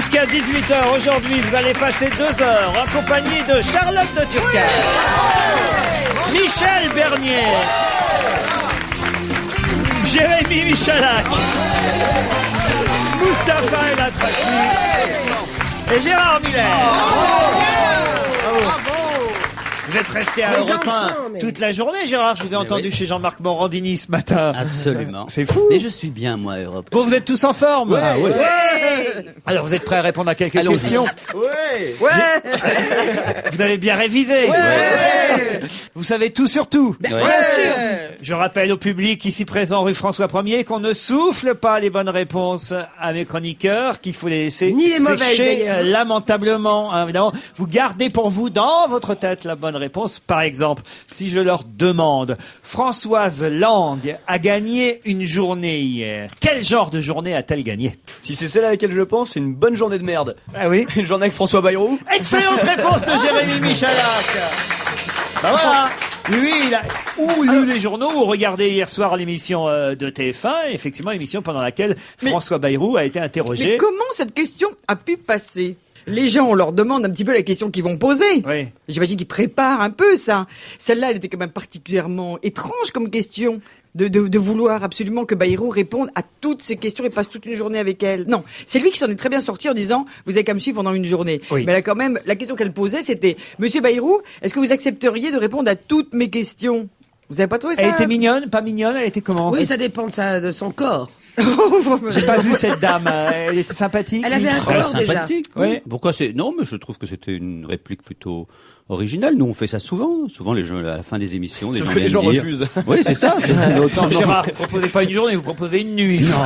Jusqu'à 18h aujourd'hui, vous allez passer 2 heures en compagnie de Charlotte de Turckheim, Michel Bernier, Jérémy Michalak, Mustapha El Atraki et Gérard Miller. Vous êtes resté à Europe 1 toute la journée, Gérard. Je vous ai entendu chez Jean-Marc Morandini ce matin. Absolument. C'est fou. Mais je suis bien, moi, Europe. Bon, vous êtes tous en forme. Ouais. Ah, ouais. Alors, vous êtes prêts à répondre à quelques questions? Vous avez bien révisé. Vous savez tout sur tout. Ouais. Bien sûr. Je rappelle au public ici présent rue François 1er qu'on ne souffle pas les bonnes réponses à mes chroniqueurs, qu'il faut les laisser Ni les mauvaises, sécher d'ailleurs. lamentablement. Hein, évidemment, vous gardez pour vous dans votre tête la bonne réponse. Par exemple, si je leur demande, Françoise Lang a gagné une journée hier. Quel genre de journée a-t-elle gagné? Si c'est celle à laquelle je pense, c'est une bonne journée de merde. Ah oui? Une journée avec François Bayrou. Excellente réponse de Jérémy Michalak. Bah voilà. Lui, il a ou lu les journaux ou regardé hier soir l'émission de TF1, effectivement, émission pendant laquelle François Bayrou a été interrogé. Mais comment cette question a pu passer? Les gens, on leur demande un petit peu la question qu'ils vont poser. Oui. J'imagine qu'ils préparent un peu ça. Celle-là, elle était quand même particulièrement étrange comme question. De vouloir absolument que Bayrou réponde à toutes ces questions et passe toute une journée avec elle. Non, c'est lui qui s'en est très bien sorti en disant vous avez qu'à me suivre pendant une journée. Oui. Mais là quand même, la question qu'elle posait c'était Monsieur Bayrou, est-ce que vous accepteriez de répondre à toutes mes questions? Vous avez pas trouvé ça? Elle était mignonne, pas mignonne, elle était comment? Oui, ça dépend de son corps. J'ai pas vu cette dame, elle était sympathique. Elle avait un Très corps déjà. sympathique. Oui. Pourquoi c'est... Non, mais je trouve que c'était une réplique plutôt originale. Nous, on fait ça souvent. Souvent, les gens, à la fin des émissions, Sauf que les gens viennent dire- refusent. Oui, c'est ça. C'est Non, Gérard, vous proposez pas une journée, vous proposez une nuit. Non.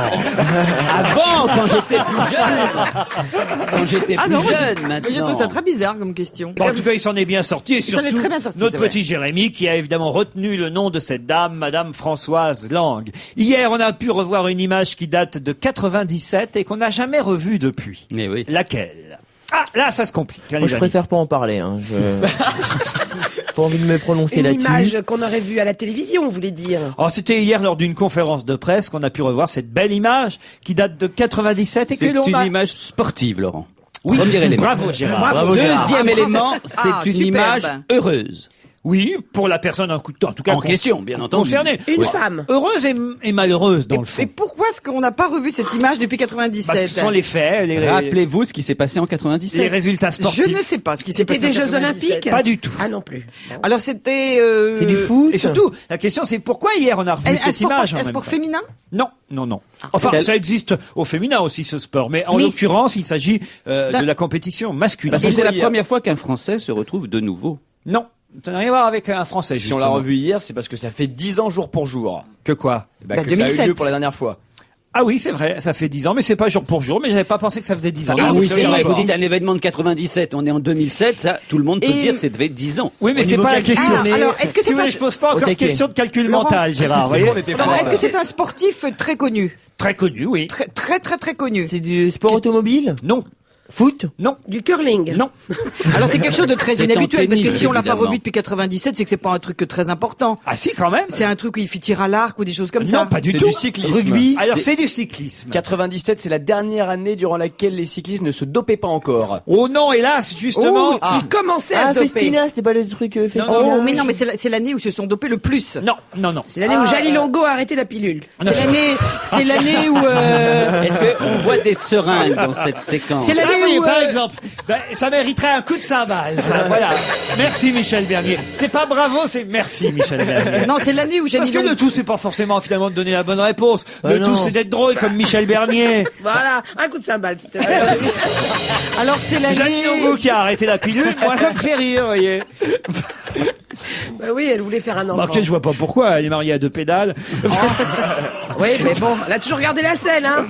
Avant, quand j'étais plus jeune. Quand j'étais Ah plus non, moi, jeune, maintenant. Je trouve ça très bizarre comme question. Bon, en tout cas, il s'en est bien sorti et Il s'en est surtout très bien sorti, notre c'est petit Jérémy qui a évidemment retenu le nom de cette dame, Madame Françoise Lang. Hier, on a pu revoir une image qui date de 97 et qu'on n'a jamais revue depuis. Mais oui. Laquelle? Ah, là, ça se complique. hein, Moi, les je amis. préfère pas en parler. Hein. Pas envie de me prononcer Une là-dessus. image qu'on aurait vue à la télévision, vous voulez dire. Oh, c'était hier lors d'une conférence de presse qu'on a pu revoir cette belle image qui date de 97 et C'est que l'on une a... image sportive, Laurent. Oui, Premier élément. bravo Gérard. Bravo, Gérard. Deuxième élément, c'est Ah, une superbe. image heureuse. Oui, pour la personne en tout cas En question, bien entendu. concernée. Une Oui. femme. Heureuse et malheureuse dans le fond. Et pourquoi est-ce qu'on n'a pas revu cette image depuis 97? Parce que ce sont les faits, Rappelez-vous ce qui s'est passé en les 97. résultats sportifs. Je ne sais pas ce qui s'est C'était passé. des en Jeux 97. Olympiques? Pas du tout. Ah non plus. Bon. Alors c'était. C'est du foot. Et surtout, la question c'est pourquoi hier on a revu Un cette sport, image en un même sport temps. féminin? Non, non, non. Enfin, C'est- ça existe au féminin aussi ce sport, mais en Mais l'occurrence, il s'agit de la compétition masculine. Parce que c'est la hier. première fois qu'un Français se retrouve de nouveau. Non, ça n'a rien à voir avec un Français. Si on l'a justement. revu hier, c'est parce que ça fait 10 ans jour pour jour. Que quoi? Bah, Bah, que ça a eu 2007. lieu pour la dernière fois. Ah oui, c'est vrai, ça fait 10 ans, mais c'est pas jour pour jour, mais j'avais pas pensé que ça faisait 10 ans. Ah Donc, oui, ça c'est veut vrai. dire Vous quoi? dites un événement de 97, on est en 2007, ça, tout le monde peut Et- dire que ça devait être 10 ans. Oui, mais Au c'est niveau pas la question. Ah, alors, est-ce que Si c'est vous voulez, un- je pose pas Au encore de taquet. question de calcul Laurent. mental, Gérard, vous C'est voyez? bon, on était Laurent, fort. est-ce que c'est un sportif très connu? Très connu, oui. Très connu. C'est du sport automobile. Non, Foot. non, Du curling. non. Alors c'est quelque chose de très C'est en inhabituel parce que tennis, si on l'a pas évidemment. revu depuis 97, c'est que c'est pas un truc très important. Ah si, quand même. C'est un truc où il fait tir à l'arc ou des choses comme ça. Non, pas du C'est tout. du cyclisme. Rugby. Alors c'est du cyclisme. 97, c'est la dernière année durant laquelle les cyclistes ne se dopaient pas encore. Oh non, hélas, justement. Oh, il commençait à Ah, se doper. Festina, c'était pas le truc Festina. Oh, mais non, mais c'est l'année où ils se sont dopés le plus. Non, non, non. C'est l'année où Jalilongo a arrêté la pilule. C'est l'année où Est-ce qu'on voit des seringues dans cette séquence? c'est Ah l'année oui, où par exemple, ben, ça mériterait un coup de cymbale. Ça, voilà. Merci Michel Bernier. C'est pas bravo, c'est merci Michel Bernier. non, c'est l'année où Parce que Jalilongo le tout, c'est pas forcément finalement de donner la bonne réponse. Le non. tout, c'est d'être drôle comme Michel Bernier. Voilà, un coup de cymbale, s'il te plaît. Alors c'est l'année Jeannie Longo qui a arrêté la pilule, moi ça me fait rire, vous voyez. Bah oui, elle voulait faire un enfant. Marqué, je vois pas pourquoi, elle est mariée à 2 pédales. Oui, mais bon, elle a toujours gardé la selle, hein.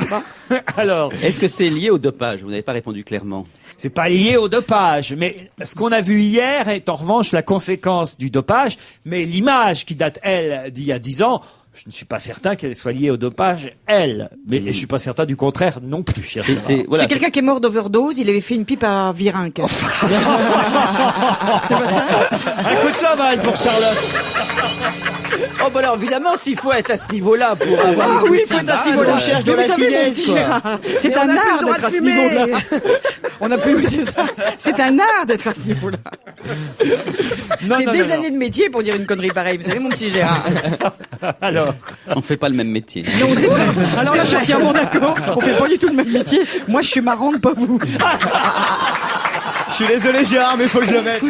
Bon. Alors, Est-ce que c'est lié au dopage? Vous n'avez pas répondu clairement. c'est pas lié au dopage, mais ce qu'on a vu hier est en revanche la conséquence du dopage, mais l'image qui date, elle, d'il y a 10 ans, je ne suis pas certain qu'elle soit liée au dopage, elle. Mais je suis pas certain du contraire non plus, cher Gérard. Voilà. C'est quelqu'un qui est mort d'overdose, il avait fait une pipe à Virinque. C'est pas ça? Un coup de cymbale pour Charlotte. Oh bah alors évidemment, s'il faut être à ce niveau-là pour avoir... Ah oui, c'est faut être à ce niveau-là. on cherche de Mais la vous savez, mon finesse, petit quoi. Gérard, c'est Mais on un n'a plus le art droit d'être de à ce fumer. niveau-là. On a plus, oui, c'est ça. C'est un art d'être à ce niveau-là. C'est des années de métier pour dire une connerie pareille. Vous savez, mon petit Gérard. Alors, On fait pas le même métier. Non, c'est vrai. Alors là, je suis entièrement d'accord. On fait pas du tout le même métier. Moi, je suis marrante, pas vous. Je suis désolé Gérard, mais faut que je le mette.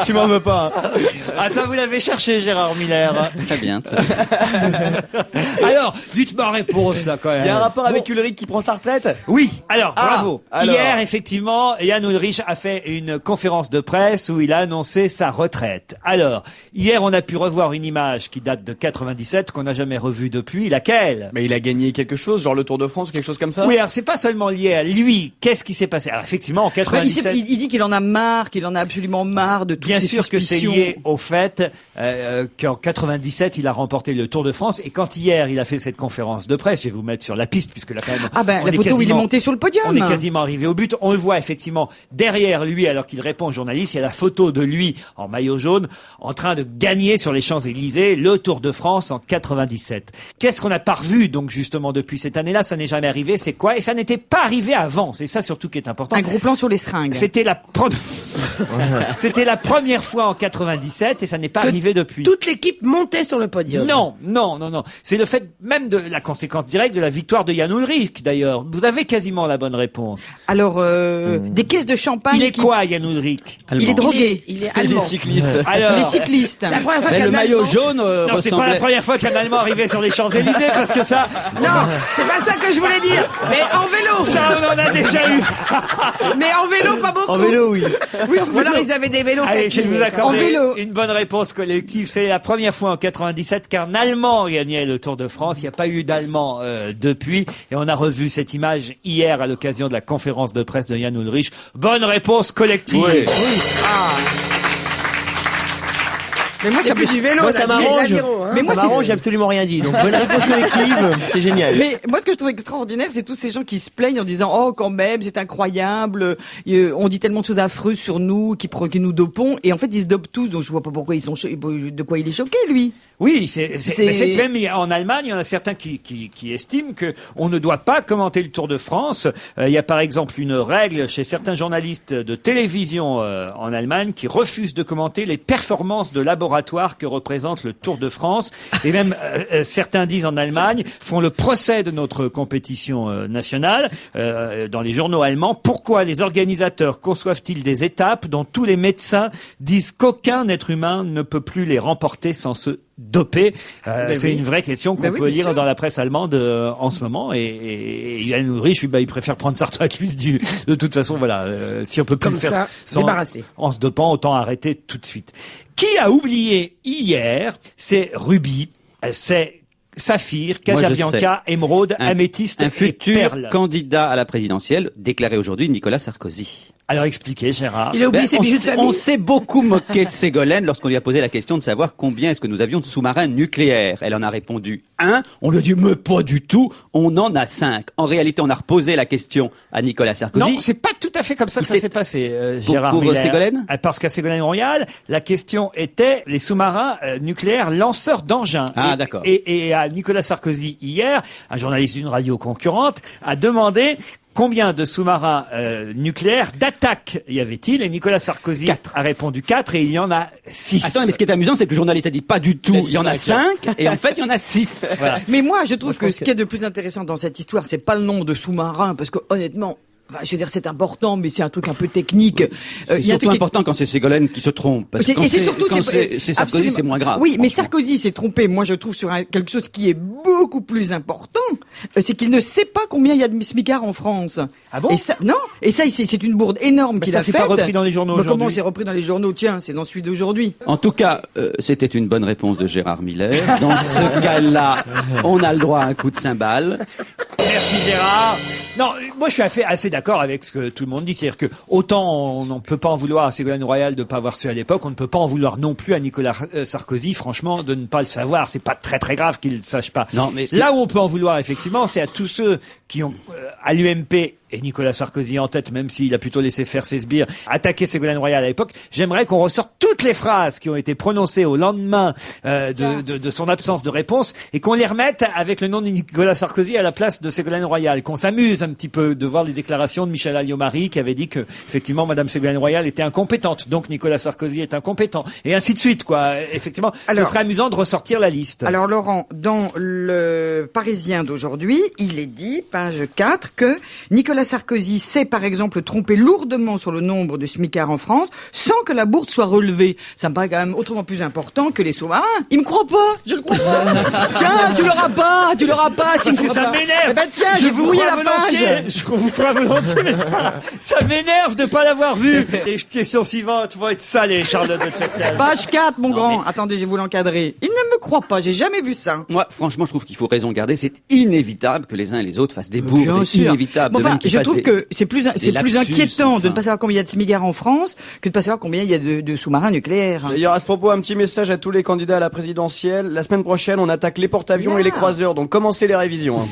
Tu m'en veux pas. Hein. ah ça vous l'avez cherché, Gérard Miller. Très bien. Très bien. Alors, dites ma réponse là quand même. Il y a un rapport avec Ulrich qui prend sa retraite? Oui, alors, Ah, bravo. alors. Hier, effectivement, Yann Ulrich a fait une conférence de presse où il a annoncé sa retraite. Alors, hier, on a pu revoir une image qui date de 97, qu'on n'a jamais revue depuis. Laquelle? Mais il a gagné quelque chose, genre le Tour de France ou quelque chose comme ça? Oui, alors c'est pas seulement lié à lui. Qu'est-ce qui s'est passé? Alors, effectivement, en 97... Il dit qu'il en a marre, qu'il en a absolument marre de toutes Bien ces sûr que c'est suspicions. lié au fait qu'en 97, il a remporté le Tour de France. Et quand hier, il a fait cette conférence de presse, je vais vous mettre sur la piste, puisque là, quand même, Ah ben, on la est photo où il est quasiment- monté sur le podium. On est quasiment arrivé au but. On le voit effectivement derrière lui, alors qu'il répond aux journalistes. Il y a la photo de lui en maillot jaune, en train de gagner sur les Champs-Élysées le Tour de France en 97. Qu'est-ce qu'on n'a pas revu, donc, justement, depuis cette année-là? Ça n'est jamais arrivé. C'est quoi? Et ça n'était pas arrivé avant. C'est ça surtout qui est important. Un gros plan sur les seringues. C'était la C'était la première fois en 97 et ça n'est pas Que arrivé depuis. Toute l'équipe montait sur le podium. Non. C'est le fait même de la conséquence directe de la victoire de Yann Ulrich, d'ailleurs. Vous avez quasiment la bonne réponse. Alors, des caisses de champagne. Il est quoi, Yann Ulrich? Il est drogué. Il est Les allemand. cyclistes. Alors, Les cyclistes. C'est la première fois Mais qu'un le maillot Allemand- jaune non, c'est pas la première fois qu'un Allemand arrivait sur les Champs-Élysées, parce que ça, Non, c'est pas ça que je voulais dire. Mais en vélo. ça, on en a déjà eu. Mais en vélo, pas beaucoup. En vélo, oui. Ou alors ils avaient des vélos Allez, je vais vous catinés. En accorder vélo. une bonne réponse collective. C'est la première fois en 97 qu'un Allemand gagnait le Tour de France. Il n'y a pas eu d'Allemand depuis. Et on a revu cette image hier à l'occasion de la conférence de presse de Yann Ulrich. Bonne réponse collective. Oui. Mais moi, C'est ça plus du vélo, Moi, là, ça c'est de m'arrange. l'aviron, hein. Mais moi, Ça m'arrange, j'ai absolument rien dit. Donc, bonne réponse collective, c'est génial. Mais moi, ce que je trouve extraordinaire, c'est tous ces gens qui se plaignent en disant oh quand même c'est incroyable, on dit tellement de choses affreuses sur nous, qui nous dopons, et en fait ils se dopent tous, donc je vois pas pourquoi ils sont de quoi il est choqué lui. Oui, C'est- c'est même en Allemagne, il y en a certains qui estiment que on ne doit pas commenter le Tour de France. Il y a par exemple une règle chez certains journalistes de télévision en Allemagne qui refusent de commenter les performances de laboratoire que représente le Tour de France. Et même certains disent en Allemagne font le procès de notre compétition nationale dans les journaux allemands. Pourquoi les organisateurs conçoivent-ils des étapes dont tous les médecins disent qu'aucun être humain ne peut plus les remporter sans se doper? C'est une vraie question qu'on Ben oui, peut bien lire sûr. dans la presse allemande en ce moment. Et Yann Ulrich, il préfère prendre sa retraite lui de toute façon. Voilà, si on peut plus Comme le faire ça, sans- débarrassé. en se dopant, autant arrêter tout de suite. Qui a oublié hier? C'est Ruby, c'est Saphir, Moi, je Casabianca, Émeraude, Améthyste Un et futur Perle. candidat à la présidentielle, déclaré aujourd'hui Nicolas Sarkozy. Alors expliquez, Gérard. Il a oublié ses bijoux de on famille. s'est beaucoup moqué de Ségolène lorsqu'on lui a posé la question de savoir combien est-ce que nous avions de sous-marins nucléaires. Elle en a répondu 1. On lui a dit mais pas du tout. On en a 5. En réalité, on a reposé la question à Nicolas Sarkozy. Non, c'est pas tout à fait comme ça que Il ça s'est- s'est passé, Pour- Gérard pour Miller. Ségolène Parce qu'à Ségolène Royal, la question était les sous-marins nucléaires lanceurs d'engins. Ah, Et- d'accord. Et à Nicolas Sarkozy, hier, un journaliste d'une radio concurrente a demandé combien de sous-marins nucléaires d'attaque y avait-il, et Nicolas Sarkozy a répondu 4 et il y en a 6. Attends, mais ce qui est amusant, c'est que le journaliste a dit pas du tout. Il a dit Il y en a 5 et en fait, il y en a 6. Voilà. Mais moi, je trouve je que pense ce qui est de plus intéressant dans cette histoire, c'est pas le nombre de sous-marins, parce que honnêtement, enfin, je veux dire, c'est important, mais c'est un truc un peu technique. C'est il y a un surtout truc qui- important quand c'est Ségolène qui se trompe. Parce que Et quand c'est surtout quand c'est Sarkozy, absolument. c'est moins grave. Oui, mais franchement. Sarkozy s'est trompé. Moi, je trouve sur quelque chose qui est beaucoup plus important, c'est qu'il ne sait pas combien il y a de smicards en France. Ah bon? Et ça, non. Et ça, c'est une bourde énorme Mais qu'il ça, a c'est faite. pas repris dans les journaux Mais comment aujourd'hui. c'est repris dans les journaux? Tiens, c'est dans celui d'aujourd'hui. En tout cas, c'était une bonne réponse de Gérard Miller. Dans ce cas-là, on a le droit à un coup de cymbale. Merci Gérard. Non, moi je suis assez d'accord avec ce que tout le monde dit. C'est-à-dire que autant on ne peut pas en vouloir à Ségolène Royal de ne pas avoir su à l'époque, on ne peut pas en vouloir non plus à Nicolas Sarkozy, franchement, de ne pas le savoir. C'est pas très très grave qu'il ne sache pas. Non, mais là où on peut en vouloir effectivement, c'est à tous ceux qui ont à l'UMP et Nicolas Sarkozy en tête, même s'il a plutôt laissé faire ses sbires, attaquer Ségolène Royal à l'époque. J'aimerais qu'on ressorte toutes les phrases qui ont été prononcées au lendemain de son absence de réponse et qu'on les remette avec le nom de Nicolas Sarkozy à la place de Ségolène Royal. Qu'on s'amuse un petit peu de voir les déclarations de Michel Alliot-Marie qui avait dit que effectivement Madame Ségolène Royal était incompétente, donc Nicolas Sarkozy est incompétent, et ainsi de suite, quoi. Effectivement, ce serait amusant de ressortir la liste. Alors Laurent, dans le Parisien d'aujourd'hui, il est dit, page 4, que Nicolas Sarkozy s'est par exemple trompé lourdement sur le nombre de smicards en France sans que la bourse soit relevée. Ça me paraît quand même autrement plus important que les sous-marins. Il me croit pas, je le crois pas. Tiens, tu l'auras pas. Parce que ça m'énerve. Eh ben tiens, je j'ai vous brouillé crois la page. Je vous crois volontiers, mais ça m'énerve de pas l'avoir vu. Les questions suivantes vont être salées, Charlotte de Tchèque. Page 4, mon grand. Attendez, je vais vous l'encadrer. Il ne me croit pas, j'ai jamais vu ça. Moi, franchement, je trouve qu'il faut raison garder. C'est inévitable que les uns et les autres fassent des bourdes. C'est inévitable. Bon, enfin, je trouve que c'est plus lapsus, inquiétant de ne pas savoir combien il y a de smicards en France que de ne pas savoir combien il y a de sous-marins nucléaires. D'ailleurs, à ce propos, un petit message à tous les candidats à la présidentielle. La semaine prochaine, on attaque les porte-avions et les croiseurs, donc commencez les révisions.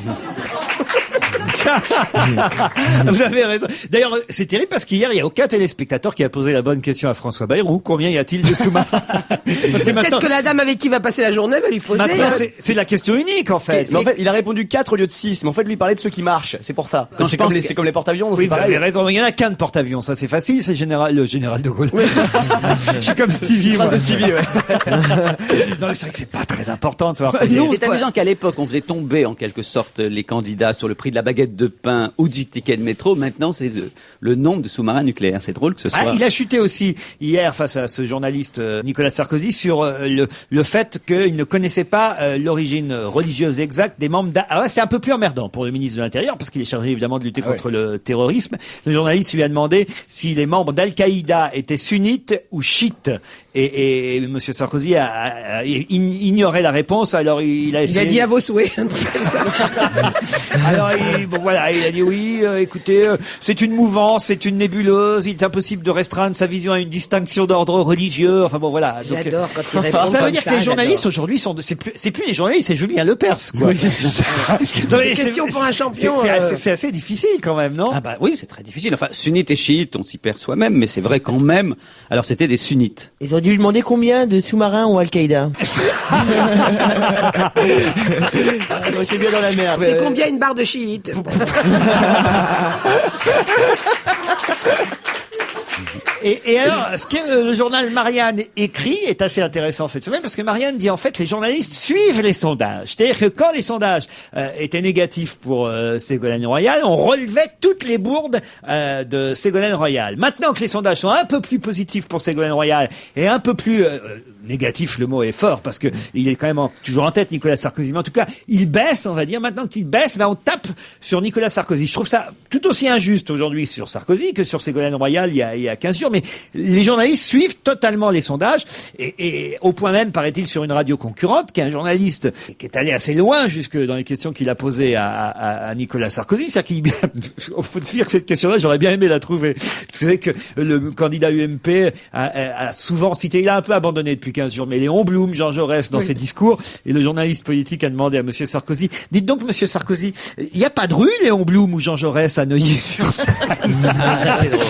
Vous avez raison. D'ailleurs, c'est terrible parce qu'hier, il y a aucun téléspectateur qui a posé la bonne question à François Bayrou. Combien y a-t-il de sous-marins? Parce que Peut-être que la dame avec qui va passer la journée va lui poser. Maintenant, c'est la question unique, en fait. Mais en fait, il a répondu 4 au lieu de 6. Mais en fait, lui, il parlait de ceux qui marchent. C'est pour ça. Quand C'est comme les porte-avions, Oui, c'est vous pareil. avez raison. Il y en a qu'un de porte-avions. Ça, c'est facile. C'est le général de Gaulle. Je suis comme Stevie, moi. Phrase de Stevie, ouais. Non, mais c'est vrai que c'est pas très important de savoir. C'est amusant qu'à l'époque, on faisait tomber en quelque sorte les candidats sur le prix de la baguette de pain ou du ticket de métro. Maintenant, c'est le nombre de sous-marins nucléaires. C'est drôle que ce soit. Il a chuté aussi hier face à ce journaliste Nicolas Sarkozy sur le fait qu'il ne connaissait pas l'origine religieuse exacte des membres Alors c'est un peu plus emmerdant pour le ministre de l'Intérieur parce qu'il est chargé évidemment de lutter contre le terrorisme. Le journaliste lui a demandé si les membres d'Al-Qaïda étaient sunnites ou chiites. Et Monsieur Sarkozy a ignoré la réponse. Alors il a essayé. Il a dit à vos souhaits. Alors il a dit oui. Écoutez, c'est une mouvance, c'est une nébuleuse. Il est impossible de restreindre sa vision à une distinction d'ordre religieux. Enfin bon voilà. Donc, J'adore quand il répond ça veut comme dire ça, que les journalistes j'adore. aujourd'hui c'est plus les journalistes, c'est Julien Lepers quoi. Oui. Question pour un champion. C'est assez difficile quand même, non? Ah bah oui, c'est très difficile. Enfin, sunnites et chiites, on s'y perd soi-même, mais c'est vrai quand même. Alors c'était des sunnites. Ils ont dû lui demander combien de sous-marins ont Al-Qaïda. On était bien dans la merde. C'est combien une barre de chiites? Et alors, ce que le journal Marianne écrit est assez intéressant cette semaine parce que Marianne dit en fait les journalistes suivent les sondages. C'est-à-dire que quand les sondages étaient négatifs pour Ségolène Royal, on relevait toutes les bourdes de Ségolène Royal. Maintenant que les sondages sont un peu plus positifs pour Ségolène Royal et un peu plus négatif, le mot est fort parce que il est quand même toujours en tête Nicolas Sarkozy. Mais en tout cas, il baisse, on va dire. Maintenant qu'il baisse, on tape sur Nicolas Sarkozy. Je trouve ça tout aussi injuste aujourd'hui sur Sarkozy que sur Ségolène Royal il y a 15 jours. Mais les journalistes suivent totalement les sondages et au point même, paraît-il, sur une radio concurrente, qui est un journaliste qui est allé assez loin jusque dans les questions qu'il a posées à Nicolas Sarkozy. C'est-à-dire qu'il faut dire que cette question-là, j'aurais bien aimé la trouver. Vous savez que le candidat UMP a souvent cité, il a un peu abandonné depuis 15 jours, mais Léon Blum, Jean Jaurès dans ses discours, et le journaliste politique a demandé à Monsieur Sarkozy, dites donc Monsieur Sarkozy, il n'y a pas de rue Léon Blum ou Jean Jaurès à Neuilly-sur-Seine? Ah, c'est drôle.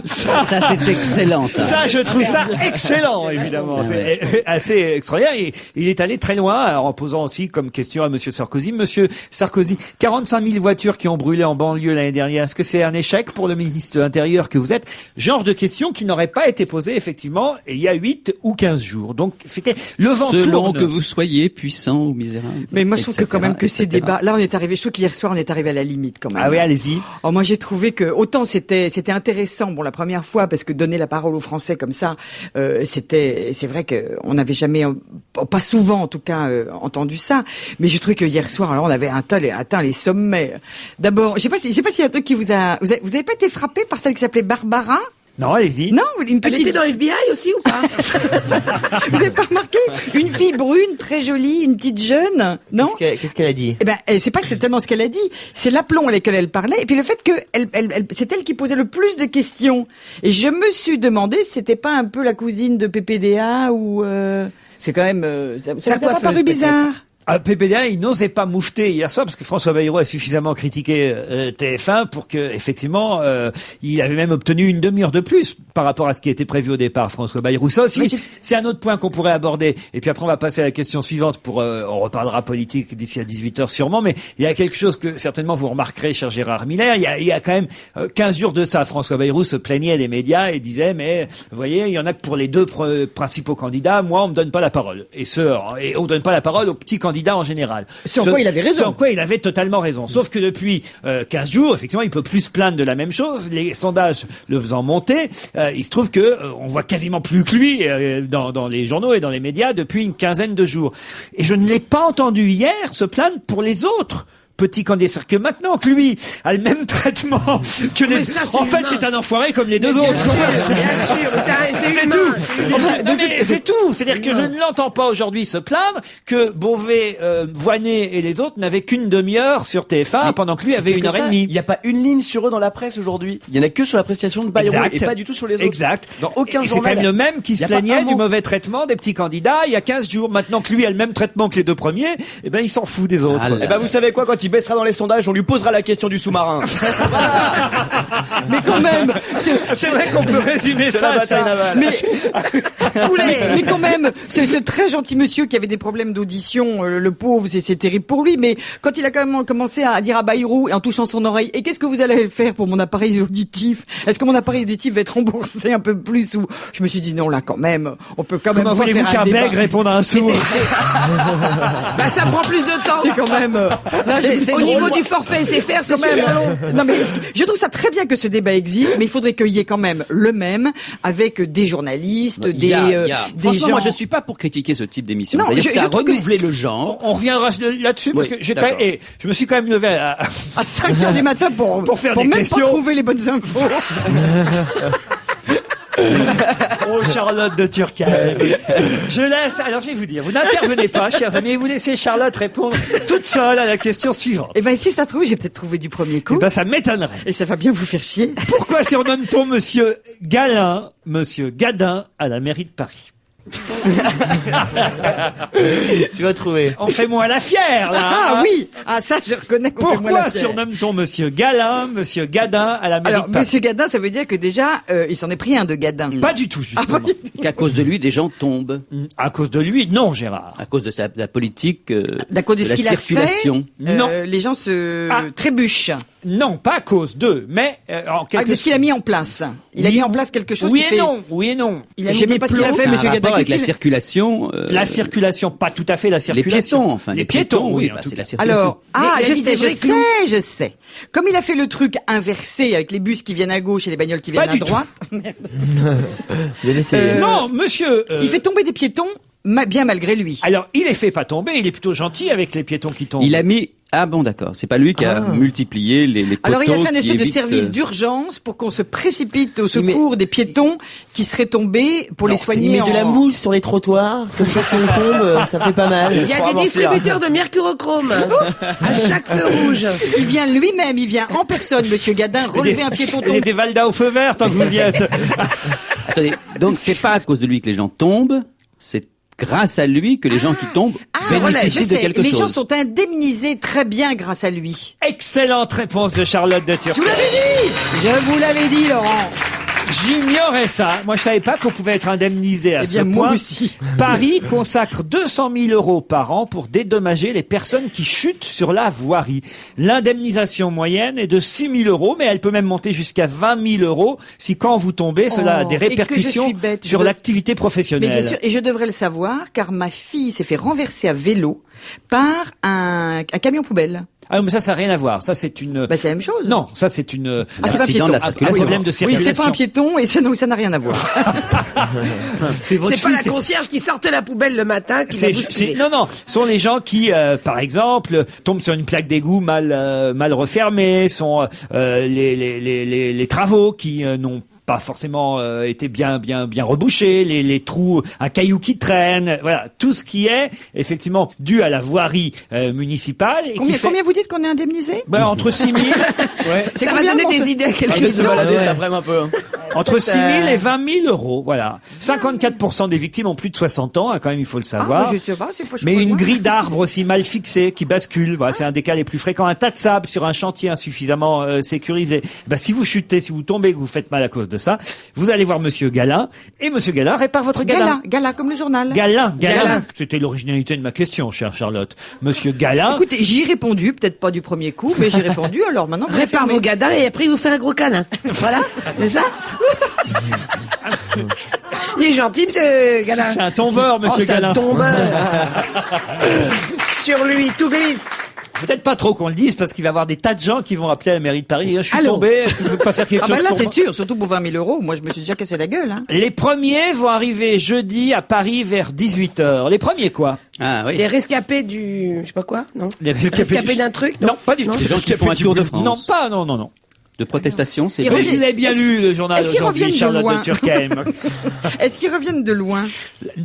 Ça, c'est excellent, ça. Ça, je trouve ça excellent, évidemment. C'est assez extraordinaire. Et il est allé très loin, alors en posant aussi comme question à Monsieur Sarkozy. Monsieur Sarkozy, 45 000 voitures qui ont brûlé en banlieue l'année dernière. Est-ce que c'est un échec pour le ministre de l'Intérieur que vous êtes? Genre de question qui n'aurait pas été posée, effectivement, il y a 8 ou 15 jours. Donc, c'était le vent tourne. Selon que vous soyez puissant ou misérable. Mais moi, je trouve que quand même que ces débats, là, je trouve qu'hier soir, on est arrivé à la limite, quand même. Ah oui, allez-y. Oh, moi, j'ai trouvé que, autant c'était intéressant, bon, la première fois, parce que donner la parole aux Français comme ça, c'est vrai qu'on n'avait jamais, pas souvent, en tout cas, entendu ça. Mais j'ai trouvé que hier soir, alors, on avait atteint les sommets. D'abord, je sais pas s'il y a un truc qui vous avez pas été frappé par celle qui s'appelait Barbara? Non, allez-y. Non, une Elle était petite. dans FBI aussi ou pas? Vous avez pas remarqué? Une fille brune, très jolie, une petite jeune, non? Qu'est-ce qu'elle a dit? Eh ben, c'est tellement ce qu'elle a dit. C'est l'aplomb avec lequel elle parlait. Et puis le fait que c'est elle qui posait le plus de questions. Et je me suis demandé si c'était pas un peu la cousine de PPDA ou, c'est quand même, ça vous a pas paru bizarre? PPDA, il n'osait pas moufter hier soir parce que François Bayrou a suffisamment critiqué TF1 pour que, effectivement, il avait même obtenu une demi-heure de plus par rapport à ce qui était prévu au départ. François Bayrou, ça aussi, c'est un autre point qu'on pourrait aborder. Et puis après, on va passer à la question suivante pour, on reparlera politique d'ici à 18h sûrement, mais il y a quelque chose que certainement vous remarquerez, cher Gérard Miller. Il y a quand même 15 jours de ça, François Bayrou se plaignait des médias et disait, mais vous voyez, il y en a que pour les deux principaux candidats, moi, on me donne pas la parole. Et on donne pas la parole aux petits candidats en général. Sur quoi il avait raison. Sur quoi il avait totalement raison. Sauf que depuis 15 jours, effectivement, il peut plus se plaindre de la même chose. Les sondages le faisant monter, il se trouve que on voit quasiment plus que lui dans les journaux et dans les médias depuis une quinzaine de jours. Et je ne l'ai pas entendu hier se plaindre pour les autres petits candidats. C'est-à-dire que maintenant que lui a le même traitement que les... ça, En fait, humain. c'est un enfoiré comme les deux autres. Bien sûr, c'est C'est humain. tout. Non, mais c'est tout. C'est-à-dire que je ne l'entends pas aujourd'hui se plaindre que Beauvais, Voynet et les autres n'avaient qu'une demi-heure sur TF1 pendant que lui avait une heure et demie. Il n'y a pas une ligne sur eux dans la presse aujourd'hui. Il y en a que sur l'appréciation de Bayrou Exact. et pas du tout sur les autres. Exact. Dans aucun Et c'est journal. quand même le même qui se Y a pas plaignait un du mot. mauvais traitement des petits candidats il y a 15 jours. Maintenant que lui a le même traitement que les deux premiers, eh ben, il s'en fout des autres. Ah là. Eh ben, vous savez quoi, quand il baissera dans les sondages, on lui posera la question du sous-marin. Mais quand même, C'est vrai qu'on peut résumer C'est ça la à ça. bataille navale. mais quand même, ce très gentil monsieur qui avait des problèmes d'audition, le pauvre, c'est terrible pour lui, mais quand il a quand même commencé à dire à Bayrou, et en touchant son oreille, et qu'est-ce que vous allez faire pour mon appareil auditif? Est-ce que mon appareil auditif va être remboursé un peu plus? Ou je me suis dit non, là quand même, on peut quand même Comment pas voulez-vous faire un qu'un débat. bègue réponde à un Mais sourd? Bah, ça prend plus de temps. C'est quand même. Là, je me suis Au dit, niveau oh, du forfait SFR, c'est quand même. super long. Non mais je trouve ça très bien que ce débat existe, mais il faudrait qu'il y ait quand même le même avec des journalistes, Il y a- des Franchement, gens. moi, je suis pas pour critiquer ce type d'émission. Non, C'est-à-dire je que ça a trouve que- renouvelé le genre. On reviendra là-dessus parce Oui, que j'ai d'accord. et je me suis quand même levé à À 5h du matin pour faire des même questions. pas trouver les bonnes infos. Oh, Charlotte de Turckheim. Je laisse, alors je vais vous dire, vous n'intervenez pas, chers amis, et vous laissez Charlotte répondre toute seule à la question suivante. Eh ben si ça se trouve, j'ai peut-être trouvé du premier coup. Eh ben, ça m'étonnerait. Et ça va bien vous faire chier. Pourquoi surnomme-t-on Monsieur Gadin à la mairie de Paris? Tu vas trouver. On fait moins la fière, là. Ah hein. oui. Ah ça, je reconnais. qu'on fait moins Pourquoi la fière. surnomme-t-on Monsieur Gadin à la mairie Alors, de Paris? Monsieur Gadin, ça veut dire que déjà, il s'en est pris un de Gadin. Pas du tout, justement. Qu'à cause de lui, des gens tombent. À cause de lui, non, Gérard. À cause de la politique, D'à cause de de ce la qu'il a circulation. fait, Non. les gens se Ah. trébuchent. Non, pas à cause d'eux, mais en Ah, quelque de ce qu'il a mis en place. Il a Oui. mis en place quelque chose Oui qui et fait... non, oui et non. Il a Je mis sais des même pas ce qu'il a plombs. fait, C'est un Monsieur Gadin. rapport avec Qu'est-ce la qu'il- circulation. La circulation, pas tout à fait la Les circulation. piétons, enfin. Les piétons, oui. bah, en tout c'est cas. la circulation. Alors, ah, Mais il a je mis sais, des vrais clous. je sais. Comme il a fait le truc inversé avec les bus qui viennent à gauche et les bagnoles qui viennent Pas à du tout. droite, Je vais laisser. Non, monsieur. il fait tomber des piétons, bien malgré lui. Alors, il les fait pas tomber. Il est plutôt gentil avec les piétons qui tombent. Il a mis. Ah bon, d'accord. C'est pas lui qui a multiplié les poteaux. Alors, il a fait un qui espèce de évitent, service d'urgence pour qu'on se précipite au secours des piétons qui seraient tombés pour les Il soigner met de la en... mousse sur les trottoirs, comme ça si on tombe, ça fait pas mal. Il y a des distributeurs de mercurochrome à chaque feu rouge. Il vient lui-même, il vient en personne, Monsieur Gadin, relever un piéton Il y a des Valda au feu vert tant que vous y êtes. Attendez, donc c'est pas à cause de lui que les gens tombent, c'est grâce à lui que les gens qui tombent voilà, je bénéficient de sais, quelque les chose. gens sont indemnisés très bien grâce à lui. Excellente réponse de Charlotte de Je vous Turckheim. l'avais dit. Je vous l'avais dit, Laurent. J'ignorais ça. Moi, je savais pas qu'on pouvait être indemnisé à Eh ce bien, moi point. aussi. Paris consacre 200 000 € par an pour dédommager les personnes qui chutent sur la voirie. L'indemnisation moyenne est de 6 000 €, mais elle peut même monter jusqu'à 20 000 € si quand vous tombez, cela a des et que je répercussions suis bête, sur je- l'activité Mais professionnelle. bien sûr, et je devrais le savoir, car ma fille s'est fait renverser à vélo par un camion poubelle. Ah, mais ça n'a rien à voir. Ça, c'est une... Bah, c'est la même chose. Non, ça, c'est une... Ah, c'est pas Accident de la piéton. circulation. Un problème de Oui, circulation. c'est pas un piéton et donc ça n'a rien à voir. C'est votre C'est pas la fille, concierge qui sortait la poubelle le matin qui l'a bousculé. non, ce sont les gens qui, par exemple, tombent sur une plaque d'égout mal refermée, sont les travaux qui n'ont pas forcément été bien rebouché, les trous, un caillou qui traîne, voilà, tout ce qui est effectivement dû à la voirie municipale. Et Combien vous dites qu'on est indemnisé? Entre 6 000, Ça va donner des idées à quelques Se uns. balader cet après-midi un peu. Hein. entre 6 000 et 20 000 euros, voilà. 54% des victimes ont plus de 60 ans, hein, quand même, il faut le savoir. Je sais pas, c'est pas. Mais une grille d'arbres aussi mal fixée qui bascule, voilà, c'est un des cas les plus fréquents. Un tas de sable sur un chantier insuffisamment sécurisé. Si vous chutez, si vous tombez, que vous faites mal à cause de ça, vous allez voir Monsieur Galin et Monsieur Galin répare votre Galin. Gala comme le journal. Galin. C'était l'originalité de ma question, chère Charlotte. Monsieur Galin. Écoutez, j'y ai répondu, peut-être pas du premier coup, mais j'ai répondu. Alors maintenant, Répare vos gadins et après il vous fait un gros câlin. Voilà, c'est ça. Il est gentil, monsieur Galin. C'est un tombeur, Monsieur C'est Galin. un tombeur. Sur lui, tout glisse. Peut-être pas trop qu'on le dise parce qu'il va y avoir des tas de gens qui vont appeler à la mairie de Paris et dire, je suis Allô tombé, est-ce que vous pouvez pas faire quelque chose là, pour c'est moi sûr, surtout pour 20 000 euros. Moi, je me suis déjà cassé la gueule. Hein. Les premiers vont arriver jeudi à Paris vers 18h. Les premiers quoi? Ah oui. Les rescapés du, je sais pas quoi, non? Les Rescapés d'un truc, non? Non, pas du tout. Les gens qui font un tour de France. Non, pas, non. De protestation, c'est... Mais si vous avez bien lu le journal est-ce qu'ils aujourd'hui, reviennent de Charlotte loin de Turckheim. Est-ce qu'ils reviennent de loin,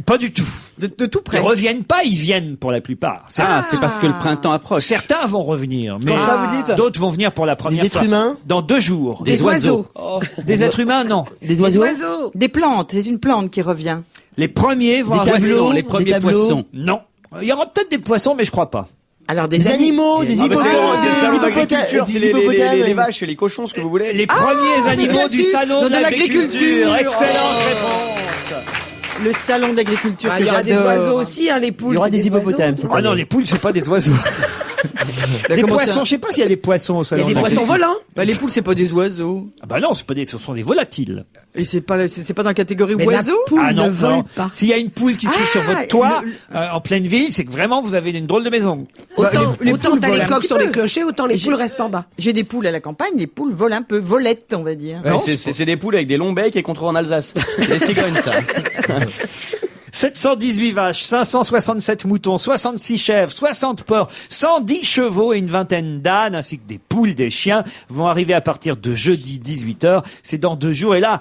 Pas du tout. de tout Ils près? reviennent pas, ils viennent pour la plupart. C'est parce que le printemps approche. Certains vont revenir, mais Ça, vous dites d'autres vont venir pour la première Des fois. êtres humains Dans 2 jours. Des oiseaux. Des êtres humains, non. Des Des oiseaux oiseaux. Des plantes, c'est une plante qui revient. Les premiers vont Des arriver. tableaux, Les premiers des tableaux. poissons. Non. Il y aura peut-être des poissons, mais je crois pas. Alors Des animaux, des Ah bah c'est hippopotames, c'est le salon des d'agriculture, c'est les vaches et les cochons, ce que vous voulez. Les premiers animaux bien du sûr, salon de de l'agriculture. Excellente réponse. Le salon d'agriculture Ah, que il y aura des j'adore. oiseaux aussi, hein, les poules. Il y aura c'est des oiseaux. hippopotames. Ah non, les poules, c'est pas des oiseaux. Les comment poissons, ça je sais pas s'il y a des poissons au Il y salon. a des poissons volants. Les poules, c'est pas des oiseaux. Ah bah non, c'est pas des, ce sont des volatiles. Et c'est pas dans la catégorie Mais la oiseaux? poule Ah non, ne vole non. pas. S'il y a une poule qui suit sur votre toit, en pleine ville, c'est que vraiment vous avez une drôle de maison. Autant les autant poules t'as les volent un coqs petit sur peu. les clochers, autant les poules restent en bas. J'ai des poules à la campagne, les poules volent un peu, volettes, on va dire. Ouais, c'est des poules avec des longs becs et qu'on trouve en Alsace. Les cigognes, ça. 718 vaches, 567 moutons, 66 chèvres, 60 porcs, 110 chevaux et une vingtaine d'ânes, ainsi que des poules, des chiens, vont arriver à partir de jeudi 18h. C'est dans 2 jours. Et là,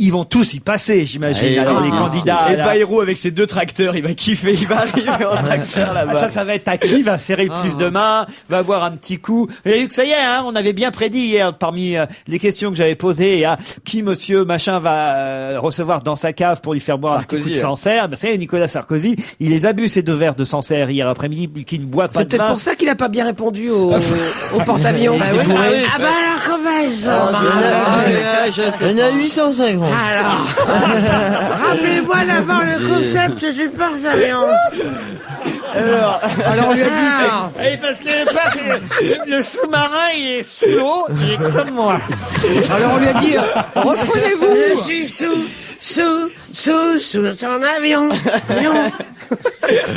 ils vont tous y passer, j'imagine. Alors, les candidats. Et là. Bayrou avec ses 2 tracteurs, il va kiffer, il va arriver en tracteur là-bas. Ça va être à qui va serrer le plus de mains, va boire un petit coup. Et ça y est, hein, on avait bien prédit hier parmi les questions que j'avais posées à qui monsieur machin va recevoir dans sa cave pour lui faire boire Sarkozy, un petit coup de Sancerre. Ben, ça y est, Nicolas Sarkozy, il les a bu ces 2 verres de Sancerre hier après-midi, qui ne boit pas C'est de peut-être vin. pour ça qu'il a pas bien répondu au porte-avions. Ah bah alors comment ils sont Il y en a 850. Alors, rappelez-moi d'abord le concept du porte-avions. Alors on lui a dit, Et parce que le sous-marin, il est sous l'eau, il est comme moi. alors on lui a dit, reprenez-vous. Je suis sous ton avion.